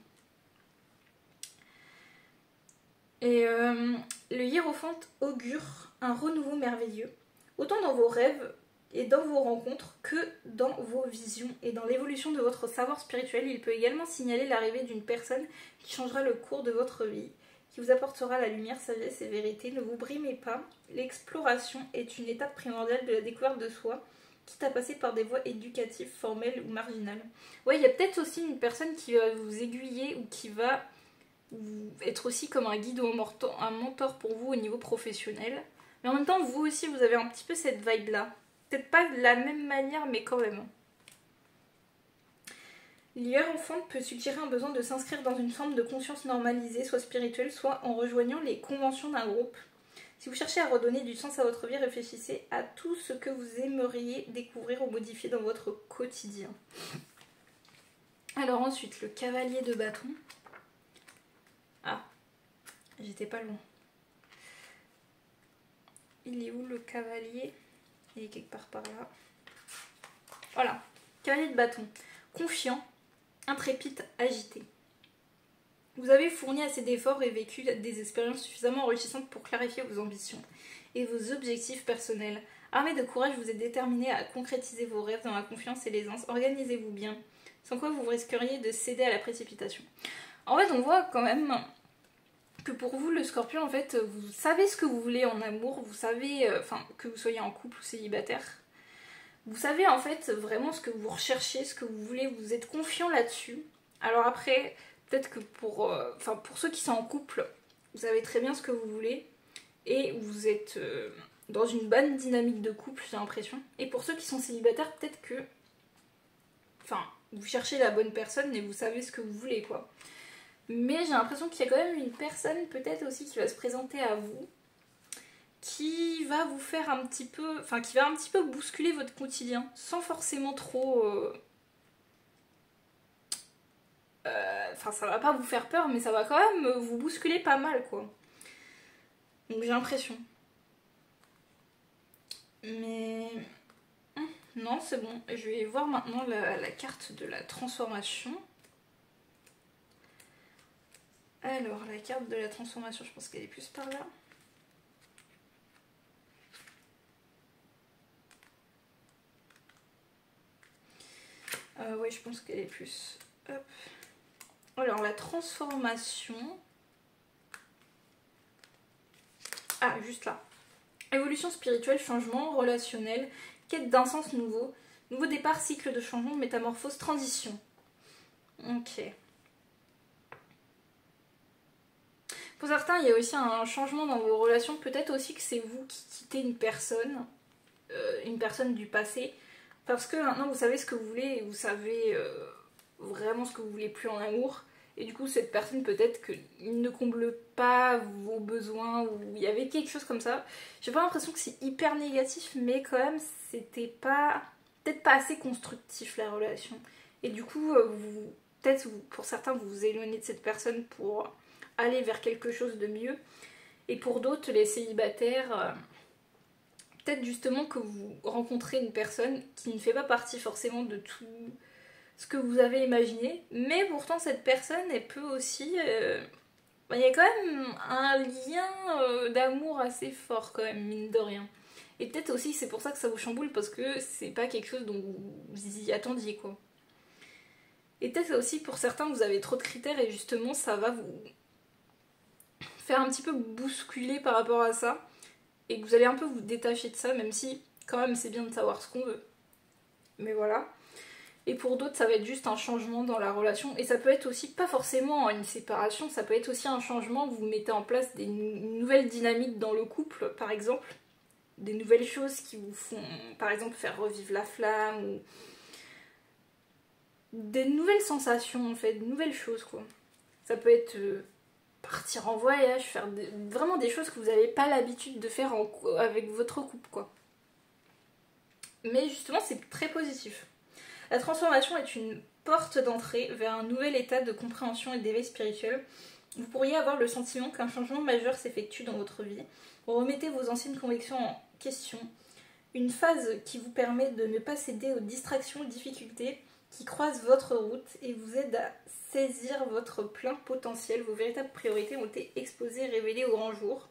Et le Hiérophante augure un renouveau merveilleux, autant dans vos rêves et dans vos rencontres que dans vos visions. Et dans l'évolution de votre savoir spirituel, il peut également signaler l'arrivée d'une personne qui changera le cours de votre vie, qui vous apportera la lumière, sagesse et vérité. Ne vous brimez pas, l'exploration est une étape primordiale de la découverte de soi, quitte à passer par des voies éducatives, formelles ou marginales. Ouais, il y a peut-être aussi une personne qui va vous aiguiller ou qui va être aussi comme un guide ou un mentor pour vous au niveau professionnel. Mais en même temps, vous aussi, vous avez un petit peu cette vibe-là. Peut-être pas de la même manière, mais quand même. L'Hiérophante peut suggérer un besoin de s'inscrire dans une forme de conscience normalisée, soit spirituelle, soit en rejoignant les conventions d'un groupe. Si vous cherchez à redonner du sens à votre vie, réfléchissez à tout ce que vous aimeriez découvrir ou modifier dans votre quotidien. Alors ensuite, le cavalier de bâton. Ah, j'étais pas loin. Il est où le cavalier? Il est quelque part par là. Voilà, cavalier de bâton. Confiant, intrépide, agité. Vous avez fourni assez d'efforts et vécu des expériences suffisamment enrichissantes pour clarifier vos ambitions et vos objectifs personnels. Armé de courage, vous êtes déterminé à concrétiser vos rêves dans la confiance et l'aisance. Organisez-vous bien, sans quoi vous risqueriez de céder à la précipitation. En fait, on voit quand même que pour vous, le Scorpion, en fait, vous savez ce que vous voulez en amour, vous savez, que vous soyez en couple ou célibataire, vous savez en fait vraiment ce que vous recherchez, ce que vous voulez, vous êtes confiant là-dessus. Alors après, peut-être que pour ceux qui sont en couple, vous savez très bien ce que vous voulez et vous êtes dans une bonne dynamique de couple, j'ai l'impression. Et pour ceux qui sont célibataires, peut-être que vous cherchez la bonne personne et vous savez ce que vous voulez, quoi. Mais j'ai l'impression qu'il y a quand même une personne peut-être aussi qui va se présenter à vous, qui va vous faire un petit peu, qui va un petit peu bousculer votre quotidien, sans forcément trop... ça va pas vous faire peur, mais ça va quand même vous bousculer pas mal, quoi. Donc j'ai l'impression. Mais... non, c'est bon. Je vais voir maintenant la carte de la transformation. Alors, la carte de la transformation, je pense qu'elle est plus par là. Oui, je pense qu'elle est plus... Hop. Alors, la transformation... Ah, juste là. Évolution spirituelle, changement relationnel, quête d'un sens nouveau, nouveau départ, cycle de changement, métamorphose, transition. Ok. Pour certains, il y a aussi un changement dans vos relations. Peut-être aussi que c'est vous qui quittez une personne du passé. Parce que maintenant vous savez ce que vous voulez et vous savez vraiment ce que vous voulez plus en amour. Et du coup, cette personne, peut-être qu'il ne comble pas vos besoins ou il y avait quelque chose comme ça. J'ai pas l'impression que c'est hyper négatif, mais quand même, c'était pas. Peut-être pas assez constructif la relation. Et du coup, peut-être pour certains, vous vous éloignez de cette personne pour aller vers quelque chose de mieux. Et pour d'autres, les célibataires, peut-être justement que vous rencontrez une personne qui ne fait pas partie forcément de tout ce que vous avez imaginé, mais pourtant cette personne, elle peut aussi... il y a quand même un lien d'amour assez fort quand même, mine de rien. Et peut-être aussi c'est pour ça que ça vous chamboule, parce que c'est pas quelque chose dont vous y attendiez, quoi. Et peut-être aussi pour certains, vous avez trop de critères et justement ça va vous faire un petit peu bousculer par rapport à ça. Et que vous allez un peu vous détacher de ça, même si quand même c'est bien de savoir ce qu'on veut. Mais voilà. Et pour d'autres, ça va être juste un changement dans la relation. Et ça peut être aussi pas forcément une séparation, ça peut être aussi un changement. Vous mettez en place une nouvelle dynamique dans le couple, par exemple. Des nouvelles choses qui vous font, par exemple, faire revivre la flamme. Ou des nouvelles sensations, en fait, de nouvelles choses, quoi. Ça peut être partir en voyage, faire vraiment des choses que vous n'avez pas l'habitude de faire avec votre couple, quoi. Mais justement, c'est très positif. La transformation est une porte d'entrée vers un nouvel état de compréhension et d'éveil spirituel. Vous pourriez avoir le sentiment qu'un changement majeur s'effectue dans votre vie. Vous remettez vos anciennes convictions en question. Une phase qui vous permet de ne pas céder aux distractions, aux difficultés qui croisent votre route et vous aide à saisir votre plein potentiel. Vos véritables priorités ont été exposées, révélées au grand jour,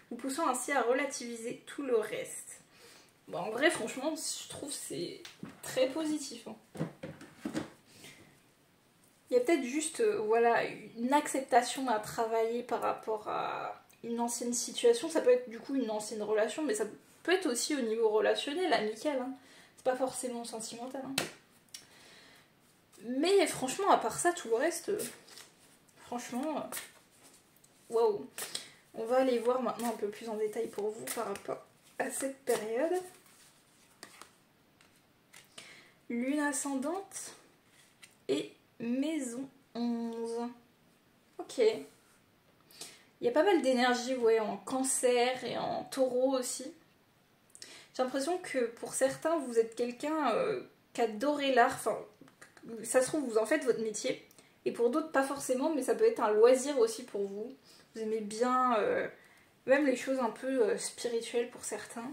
vous poussant ainsi à relativiser tout le reste. Bon, en vrai, franchement, je trouve que c'est très positif. Hein. Il y a peut-être juste voilà, une acceptation à travailler par rapport à une ancienne situation. Ça peut être du coup une ancienne relation, mais ça peut être aussi au niveau relationnel, amical. Hein. C'est pas forcément sentimental. Hein. Mais franchement, à part ça, tout le reste, franchement, waouh. On va aller voir maintenant un peu plus en détail pour vous par rapport à cette période. Lune ascendante et maison 11. Ok. Il y a pas mal d'énergie, ouais, en cancer et en taureau aussi. J'ai l'impression que pour certains, vous êtes quelqu'un qui adorait l'art. Enfin, ça se trouve, vous en faites votre métier. Et pour d'autres, pas forcément, mais ça peut être un loisir aussi pour vous. Vous aimez bien même les choses un peu spirituelles pour certains.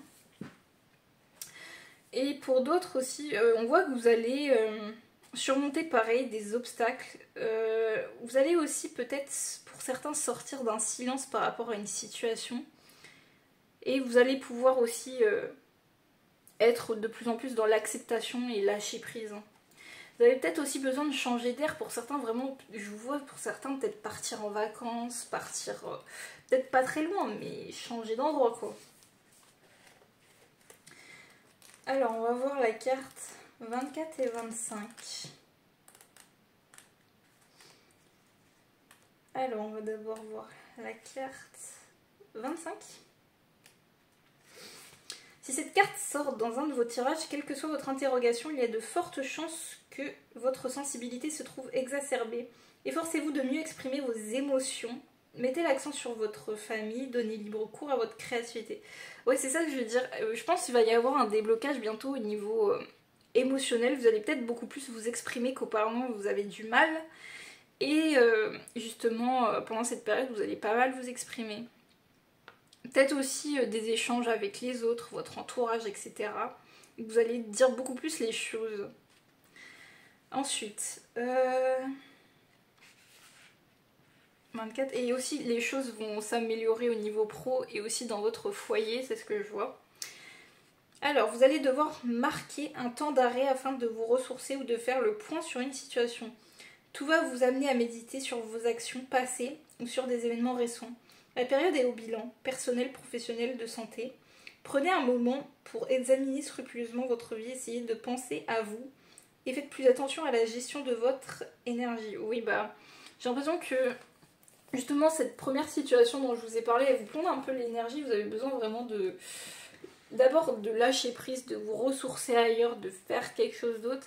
Et pour d'autres aussi, on voit que vous allez surmonter pareil des obstacles. Vous allez aussi peut-être, pour certains, sortir d'un silence par rapport à une situation. Et vous allez pouvoir aussi être de plus en plus dans l'acceptation et lâcher prise. Vous avez peut-être aussi besoin de changer d'air. Pour certains, vraiment, je vous vois pour certains peut-être partir en vacances, partir peut-être pas très loin, mais changer d'endroit, quoi. Alors, on va voir la carte 24 et 25. Alors, on va d'abord voir la carte 25. Si cette carte sort dans un de vos tirages, quelle que soit votre interrogation, il y a de fortes chances que votre sensibilité se trouve exacerbée. Efforcez-vous de mieux exprimer vos émotions. Mettez l'accent sur votre famille, donnez libre cours à votre créativité. Ouais, c'est ça que je veux dire. Je pense qu'il va y avoir un déblocage bientôt au niveau émotionnel. Vous allez peut-être beaucoup plus vous exprimer qu'auparavant vous avez du mal. Et justement, pendant cette période, vous allez pas mal vous exprimer. Peut-être aussi des échanges avec les autres, votre entourage, etc. Vous allez dire beaucoup plus les choses. Ensuite, 24. Et aussi, les choses vont s'améliorer au niveau pro et aussi dans votre foyer, c'est ce que je vois. Alors, vous allez devoir marquer un temps d'arrêt afin de vous ressourcer ou de faire le point sur une situation. Tout va vous amener à méditer sur vos actions passées ou sur des événements récents. La période est au bilan, personnel, professionnel, de santé. Prenez un moment pour examiner scrupuleusement votre vie, essayez de penser à vous et faites plus attention à la gestion de votre énergie. Oui, bah, j'ai l'impression que justement cette première situation dont je vous ai parlé, elle vous plombe un peu l'énergie, vous avez besoin vraiment d'abord de lâcher prise, de vous ressourcer ailleurs, de faire quelque chose d'autre.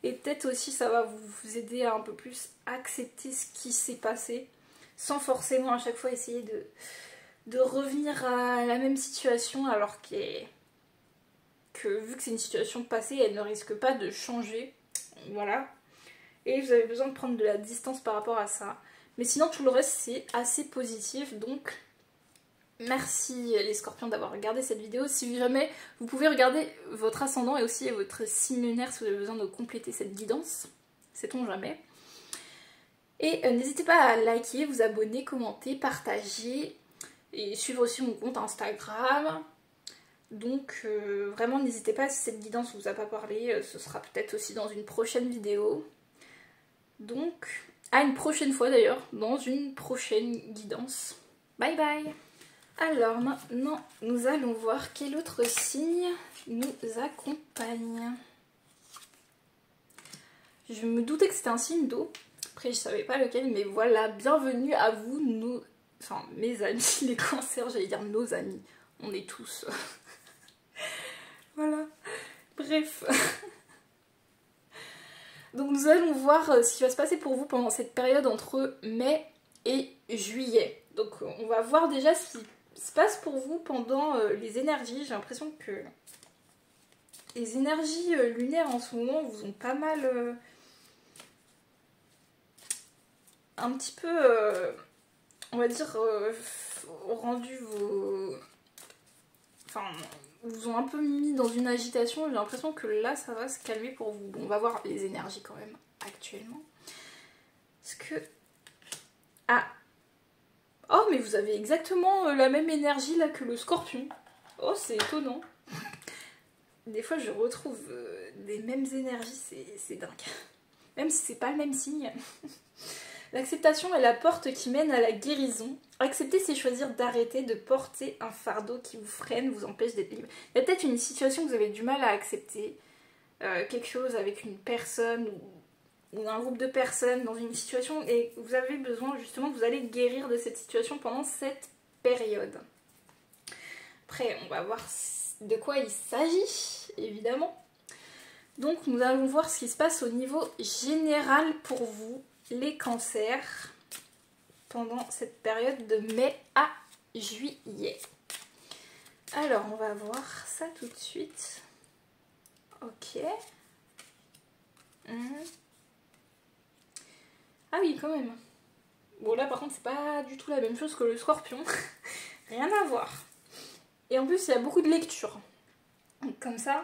Et peut-être aussi ça va vous aider à un peu plus accepter ce qui s'est passé, sans forcément à chaque fois essayer de revenir à la même situation alors que vu que c'est une situation passée, elle ne risque pas de changer. Voilà. Et vous avez besoin de prendre de la distance par rapport à ça. Mais sinon tout le reste c'est assez positif, donc merci les scorpions d'avoir regardé cette vidéo. Si jamais vous pouvez regarder votre ascendant et aussi votre signe lunaire si vous avez besoin de compléter cette guidance, sait-on jamais. Et n'hésitez pas à liker, vous abonner, commenter, partager et suivre aussi mon compte Instagram. Donc vraiment n'hésitez pas, si cette guidance vous a pas parlé, ce sera peut-être aussi dans une prochaine vidéo. Donc à une prochaine fois d'ailleurs, dans une prochaine guidance. Bye bye. Alors maintenant, nous allons voir quel autre signe nous accompagne. Je me doutais que c'était un signe d'eau. Après, je savais pas lequel, mais voilà, bienvenue à vous, enfin, mes amis, les cancers, j'allais dire nos amis. On est tous. Voilà. Bref. Donc nous allons voir ce qui va se passer pour vous pendant cette période entre mai et juillet. Donc on va voir déjà ce qui se passe pour vous pendant les énergies. J'ai l'impression que les énergies lunaires en ce moment vous ont pas mal un petit peu on va dire rendu vos... Enfin, vous ont un peu mis dans une agitation. J'ai l'impression que là ça va se calmer pour vous. Bon, on va voir les énergies quand même actuellement. Parce que... Ah, oh, mais vous avez exactement la même énergie là que le scorpion. Oh, c'est étonnant. Des fois, je retrouve des mêmes énergies, c'est dingue. Même si c'est pas le même signe. L'acceptation est la porte qui mène à la guérison. Accepter, c'est choisir d'arrêter de porter un fardeau qui vous freine, vous empêche d'être libre. Il y a peut-être une situation que vous avez du mal à accepter. Quelque chose avec une personne ou un groupe de personnes dans une situation et vous avez besoin justement que vous allez guérir de cette situation pendant cette période. Après, on va voir de quoi il s'agit, évidemment. Donc, nous allons voir ce qui se passe au niveau général pour vous, les cancers, pendant cette période de mai à juillet. Alors, on va voir ça tout de suite. Ok. Ah oui, quand même. Bon, là, par contre, c'est pas du tout la même chose que le scorpion. Rien à voir. Et en plus, il y a beaucoup de lectures. Donc, comme ça,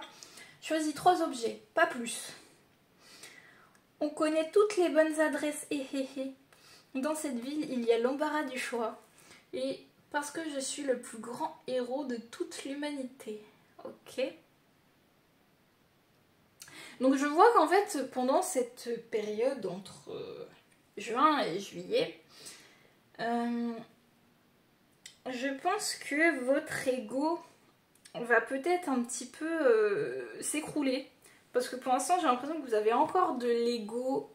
choisis 3 objets, pas plus. On connaît toutes les bonnes adresses, Dans cette ville, il y a l'embarras du choix. Et parce que je suis le plus grand héros de toute l'humanité. Ok. Donc je vois qu'en fait, pendant cette période entre juin et juillet, je pense que votre ego va peut-être un petit peu s'écrouler. Parce que pour l'instant, j'ai l'impression que vous avez encore de l'ego.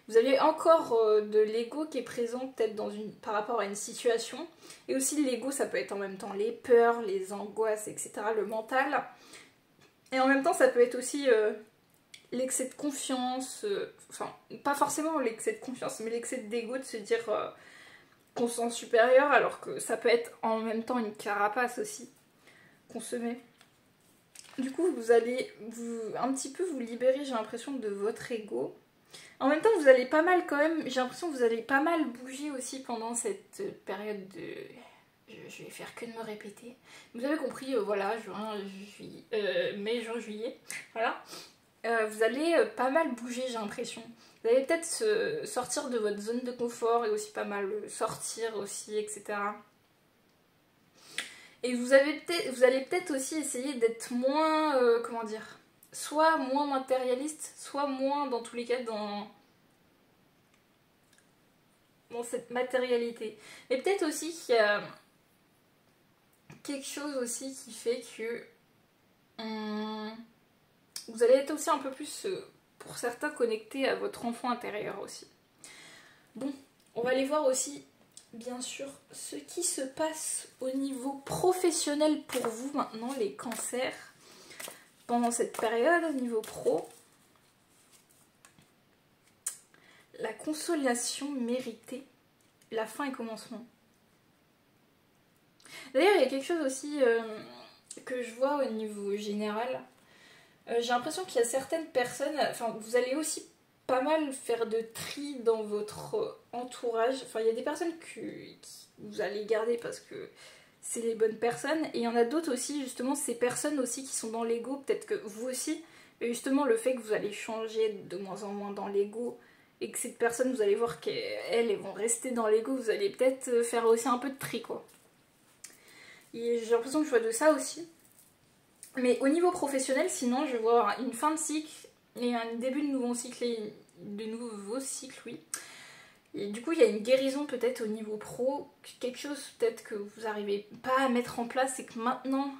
Vous avez encore de l'ego qui est présent peut-être par rapport à une situation. Et aussi l'ego, ça peut être en même temps les peurs, les angoisses, etc. Le mental. Et en même temps, ça peut être aussi l'excès de confiance. Enfin, pas forcément l'excès de confiance, mais l'excès d'ego de se dire qu'on se sent supérieur. Alors que ça peut être en même temps une carapace aussi qu'on se met. Du coup, vous allez un petit peu vous libérer, j'ai l'impression, de votre ego. En même temps, vous allez pas mal quand même, j'ai l'impression que vous allez pas mal bouger aussi pendant cette période de... Je vais faire que de me répéter. Vous avez compris, voilà, mai, juin, juillet, voilà. Vous allez pas mal bouger, j'ai l'impression. Vous allez peut-être sortir de votre zone de confort et aussi pas mal sortir aussi, etc. Et vous allez peut-être aussi essayer d'être moins, comment dire, soit moins matérialiste, soit moins dans tous les cas dans cette matérialité. Et peut-être aussi qu'il y a quelque chose aussi qui fait que vous allez être aussi un peu plus, pour certains, connecté à votre enfant intérieur aussi. Bon, on va aller voir aussi, bien sûr, ce qui se passe au niveau professionnel pour vous maintenant, les cancers, pendant cette période au niveau pro. La consolation méritée, la fin et commencement. D'ailleurs, il y a quelque chose aussi que je vois au niveau général. J'ai l'impression qu'il y a certaines personnes, enfin vous allez aussi pas mal faire de tri dans votre entourage. Enfin il y a des personnes qui vous allez garder parce que c'est les bonnes personnes. Et il y en a d'autres aussi, justement, ces personnes aussi qui sont dans l'ego, peut-être que vous aussi. Et justement le fait que vous allez changer de moins en moins dans l'ego et que cette personne, vous allez voir qu'elles vont rester dans l'ego, vous allez peut-être faire aussi un peu de tri quoi. Et j'ai l'impression que je vois de ça aussi. Mais au niveau professionnel, sinon, je vois une fin de cycle et un début de nouveau cycle, oui. Et du coup, il y a une guérison peut-être au niveau pro, quelque chose peut-être que vous n'arrivez pas à mettre en place et que maintenant,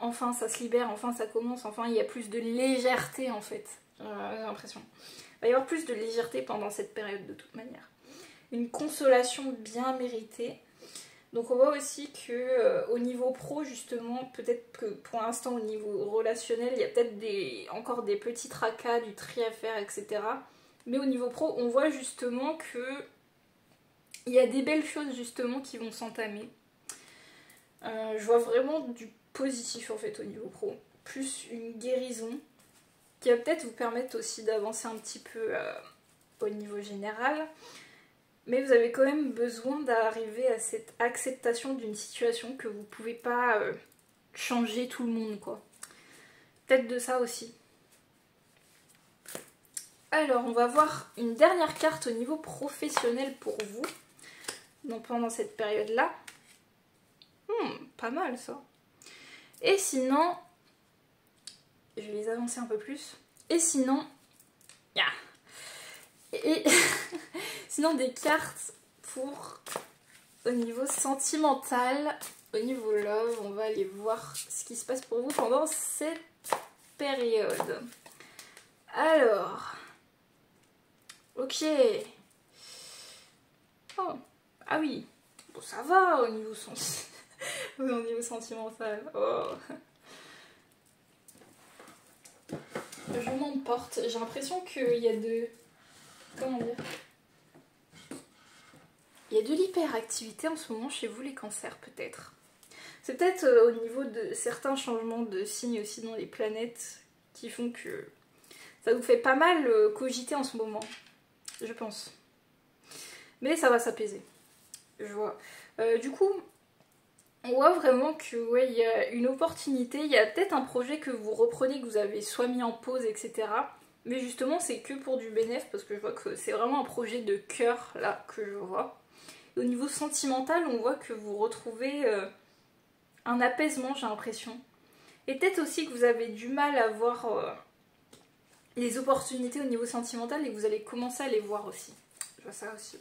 enfin ça se libère, enfin ça commence, enfin il y a plus de légèreté en fait, j'ai l'impression. Il va y avoir plus de légèreté pendant cette période de toute manière. Une consolation bien méritée. Donc on voit aussi que au niveau pro justement, peut-être que pour l'instant au niveau relationnel, il y a peut-être encore des petits tracas, du tri à faire, etc. Mais au niveau pro, on voit justement que il y a des belles choses justement qui vont s'entamer. Je vois vraiment du positif en fait au niveau pro. Plus une guérison qui va peut-être vous permettre aussi d'avancer un petit peu au niveau général. Mais vous avez quand même besoin d'arriver à cette acceptation d'une situation que vous pouvez pas changer tout le monde quoi. Peut-être de ça aussi. Alors on va voir une dernière carte au niveau professionnel pour vous. Donc pendant cette période là. Pas mal ça. Et sinon, je vais les avancer un peu plus. Et sinon, sinon des cartes pour au niveau sentimental, au niveau love, on va aller voir ce qui se passe pour vous pendant cette période. Alors, ok. Oh, ah oui, bon ça va au niveau au niveau sentimental. Oh. Je m'emporte. J'ai l'impression qu'il y a de... Comment dire ? Il y a de l'hyperactivité en ce moment chez vous les cancers peut-être. C'est peut-être au niveau de certains changements de signes aussi dans les planètes qui font que ça vous fait pas mal cogiter en ce moment. Je pense. Mais ça va s'apaiser. Je vois. Du coup... On voit vraiment que ouais, il y a une opportunité, il y a peut-être un projet que vous reprenez, que vous avez soit mis en pause, etc. Mais justement, c'est que pour du bénéfice, parce que je vois que c'est vraiment un projet de cœur, là, que je vois. Et au niveau sentimental, on voit que vous retrouvez un apaisement, j'ai l'impression. Et peut-être aussi que vous avez du mal à voir les opportunités au niveau sentimental et que vous allez commencer à les voir aussi. Je vois ça aussi.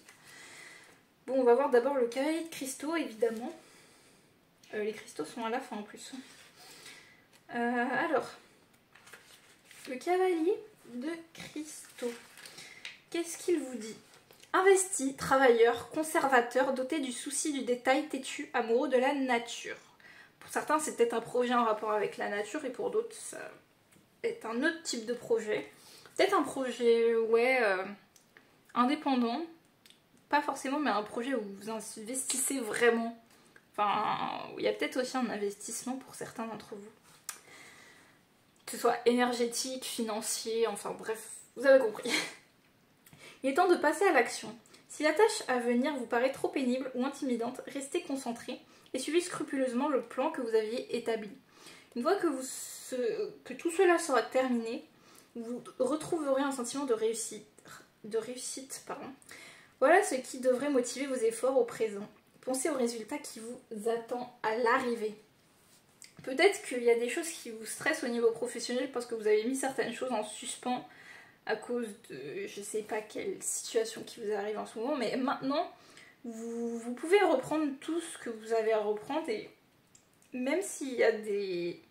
Bon, on va voir d'abord le cavalier de cristaux, évidemment. Les cristaux sont à la fin en plus. Alors, le cavalier de cristaux. Qu'est-ce qu'il vous dit ? Investi, travailleur, conservateur, doté du souci du détail, têtu, amoureux de la nature. Pour certains, c'est peut-être un projet en rapport avec la nature et pour d'autres, ça est un autre type de projet. Peut-être un projet, indépendant. Pas forcément, mais un projet où vous investissez vraiment. Enfin, il y a peut-être aussi un investissement pour certains d'entre vous. Que ce soit énergétique, financier, enfin bref, vous avez compris. Il est temps de passer à l'action. Si la tâche à venir vous paraît trop pénible ou intimidante, restez concentré et suivez scrupuleusement le plan que vous aviez établi. Une fois que tout cela sera terminé, vous retrouverez un sentiment de réussite. Voilà ce qui devrait motiver vos efforts au présent. Pensez au résultat qui vous attend à l'arrivée. Peut-être qu'il y a des choses qui vous stressent au niveau professionnel parce que vous avez mis certaines choses en suspens à cause de je sais pas quelle situation qui vous arrive en ce moment, mais maintenant vous pouvez reprendre tout ce que vous avez à reprendre et même s'il y a des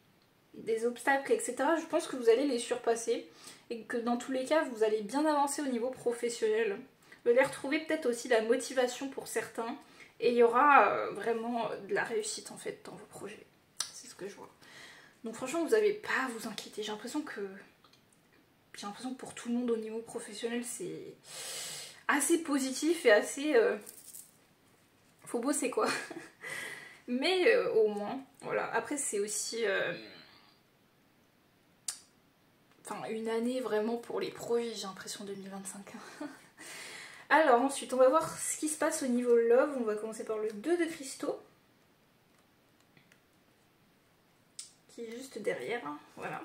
obstacles, etc., je pense que vous allez les surpasser et que dans tous les cas vous allez bien avancer au niveau professionnel. Vous allez retrouver peut-être aussi la motivation pour certains. Et il y aura vraiment de la réussite en fait dans vos projets. C'est ce que je vois. Donc franchement, vous n'avez pas à vous inquiéter. J'ai l'impression que pour tout le monde au niveau professionnel, c'est assez positif et assez... faut bosser quoi. Mais au moins, voilà. Après, c'est aussi... Enfin, une année vraiment pour les projets, j'ai l'impression, 2025. Alors ensuite, on va voir ce qui se passe au niveau love. On va commencer par le 2 de cristaux. Qui est juste derrière, hein. Voilà.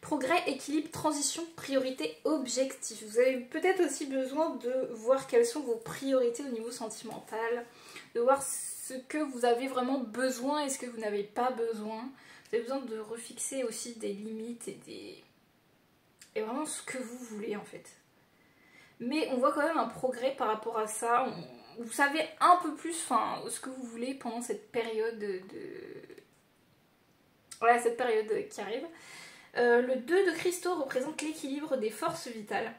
Progrès, équilibre, transition, priorité, objectif. Vous avez peut-être aussi besoin de voir quelles sont vos priorités au niveau sentimental, de voir ce que vous avez vraiment besoin et ce que vous n'avez pas besoin. Vous avez besoin de refixer aussi des limites et vraiment ce que vous voulez en fait. Mais on voit quand même un progrès par rapport à ça. Vous savez un peu plus ce que vous voulez pendant cette période Voilà, cette période qui arrive. Le 2 de cristaux représente l'équilibre des forces vitales.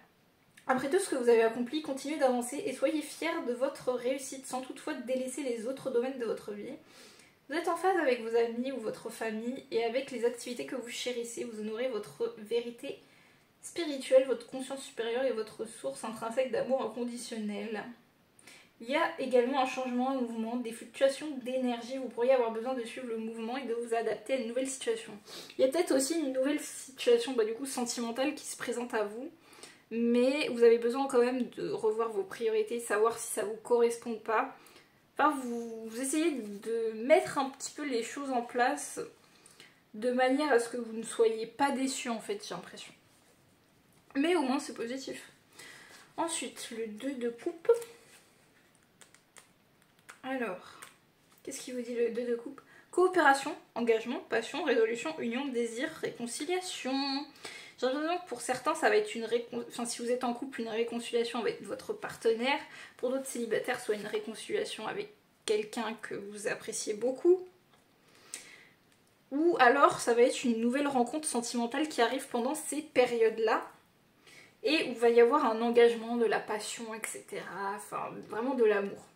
Après tout ce que vous avez accompli, continuez d'avancer et soyez fiers de votre réussite sans toutefois délaisser les autres domaines de votre vie. Vous êtes en phase avec vos amis ou votre famille et avec les activités que vous chérissez. Vous honorez votre vérité spirituelle, votre conscience supérieure et votre source intrinsèque d'amour inconditionnel. Il y a également un changement, un mouvement, des fluctuations d'énergie. Vous pourriez avoir besoin de suivre le mouvement et de vous adapter à une nouvelle situation. Il y a peut-être aussi une nouvelle situation du coup sentimentale qui se présente à vous. Mais vous avez besoin quand même de revoir vos priorités, savoir si ça vous correspond ou pas. Enfin, vous essayez de mettre un petit peu les choses en place de manière à ce que vous ne soyez pas déçus en fait, j'ai l'impression. Mais au moins c'est positif. Ensuite, le 2 de coupe. Alors, qu'est-ce qu'il vous dit le 2 de coupe? Coopération, engagement, passion, résolution, union, désir, réconciliation. J'ai l'impression que pour certains, ça va être si vous êtes en couple, une réconciliation avec votre partenaire. Pour d'autres célibataires, soit une réconciliation avec quelqu'un que vous appréciez beaucoup. Ou alors, ça va être une nouvelle rencontre sentimentale qui arrive pendant ces périodes-là. Et où il va y avoir un engagement, de la passion, etc. Enfin, vraiment de l'amour.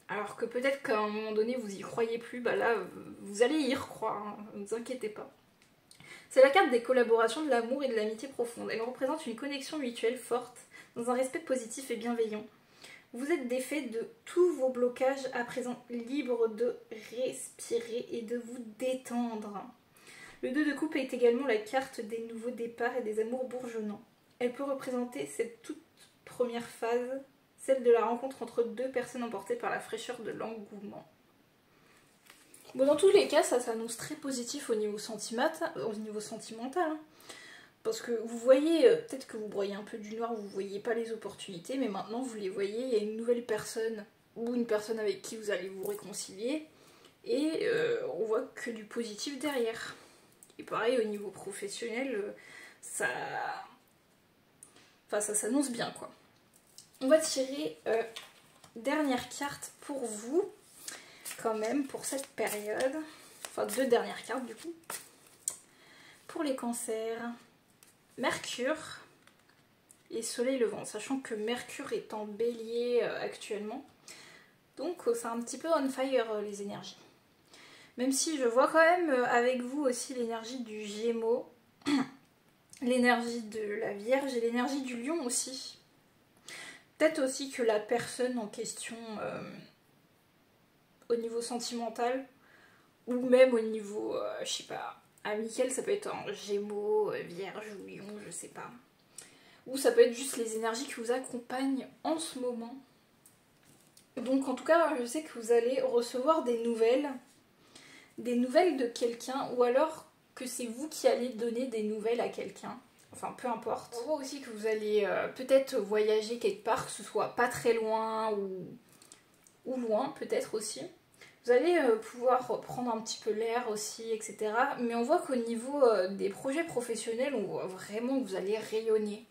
Alors que peut-être qu'à un moment donné, vous y croyez plus, bah là, vous allez y recroire, hein, ne vous inquiétez pas. C'est la carte des collaborations, de l'amour et de l'amitié profonde. Elle représente une connexion mutuelle forte, dans un respect positif et bienveillant. Vous êtes défait de tous vos blocages, à présent libre de respirer et de vous détendre. Le 2 de coupe est également la carte des nouveaux départs et des amours bourgeonnants. Elle peut représenter cette toute première phase, celle de la rencontre entre deux personnes emportées par la fraîcheur de l'engouement. Bon, dans tous les cas, ça s'annonce très positif au niveau sentimental. Hein. Parce que vous voyez, peut-être que vous broyez un peu du noir, vous ne voyez pas les opportunités, mais maintenant vous les voyez, il y a une nouvelle personne, ou une personne avec qui vous allez vous réconcilier, et on voit que du positif derrière. Et pareil, au niveau professionnel, ça s'annonce bien, quoi. On va tirer dernière carte pour vous, quand même, pour cette période. Enfin, 2 dernières cartes, du coup. Pour les cancers, Mercure et Soleil levant, sachant que Mercure est en bélier actuellement. Donc, c'est un petit peu on fire, les énergies. Même si je vois quand même avec vous aussi l'énergie du Gémeaux, l'énergie de la Vierge et l'énergie du Lion aussi. Peut-être aussi que la personne en question, au niveau sentimental, ou même au niveau, je sais pas, amical, ça peut être en Gémeaux, Vierge ou Lion, je sais pas. Ou ça peut être juste les énergies qui vous accompagnent en ce moment. Donc en tout cas, je sais que vous allez recevoir des nouvelles de quelqu'un, ou alors que c'est vous qui allez donner des nouvelles à quelqu'un. Enfin, peu importe. On voit aussi que vous allez peut-être voyager quelque part, que ce soit pas très loin ou loin, peut-être aussi. Vous allez pouvoir prendre un petit peu l'air aussi, etc. Mais on voit qu'au niveau des projets professionnels, on voit vraiment que vous allez rayonner.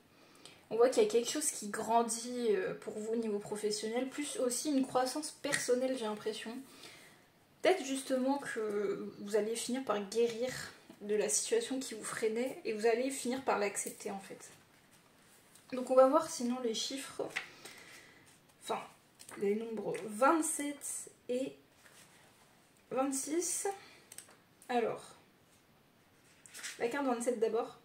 On voit qu'il y a quelque chose qui grandit pour vous au niveau professionnel, plus aussi une croissance personnelle, j'ai l'impression. Peut-être justement que vous allez finir par guérir de la situation qui vous freinait et vous allez finir par l'accepter en fait. Donc on va voir sinon les chiffres enfin les nombres 27 et 26. Alors, la carte 27 d'abord.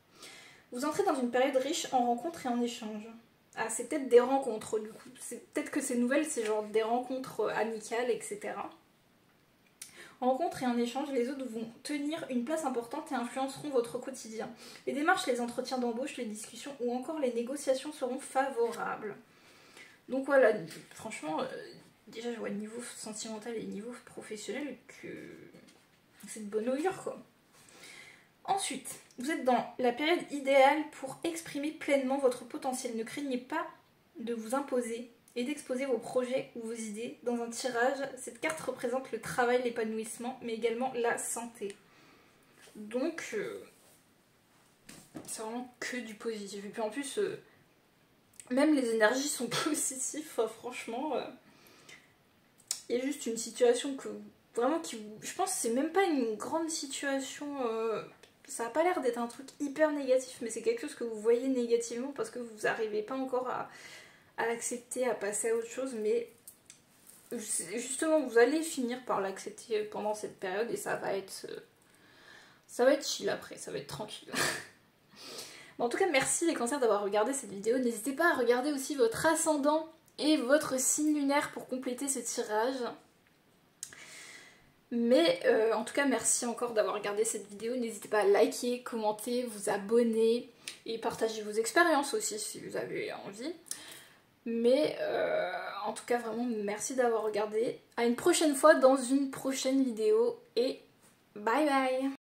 Vous entrez dans une période riche en rencontres et en échanges. Ah, c'est peut-être des rencontres du coup. Peut-être que ces nouvelles, c'est genre des rencontres amicales, etc. En rencontre et en échange, les autres vont tenir une place importante et influenceront votre quotidien. Les démarches, les entretiens d'embauche, les discussions ou encore les négociations seront favorables. Donc voilà, franchement, déjà je vois niveau sentimental et niveau professionnel que c'est de bonne augure quoi. Ensuite, vous êtes dans la période idéale pour exprimer pleinement votre potentiel. Ne craignez pas de vous imposer et d'exposer vos projets ou vos idées. Dans un tirage, cette carte représente le travail, l'épanouissement, mais également la santé. Donc, c'est vraiment que du positif. Et puis en plus, même les énergies sont positives, franchement. Il y a juste une situation que vraiment qui, je pense que c'est même pas une grande situation, ça a pas l'air d'être un truc hyper négatif, mais c'est quelque chose que vous voyez négativement parce que vous n'arrivez pas encore à l'accepter, à passer à autre chose, mais justement vous allez finir par l'accepter pendant cette période et ça va être chill après, ça va être tranquille. Bon, en tout cas merci les cancers d'avoir regardé cette vidéo, n'hésitez pas à regarder aussi votre ascendant et votre signe lunaire pour compléter ce tirage. Mais en tout cas merci encore d'avoir regardé cette vidéo, n'hésitez pas à liker, commenter, vous abonner et partager vos expériences aussi si vous avez envie. Mais en tout cas vraiment merci d'avoir regardé, à une prochaine fois dans une prochaine vidéo et bye bye.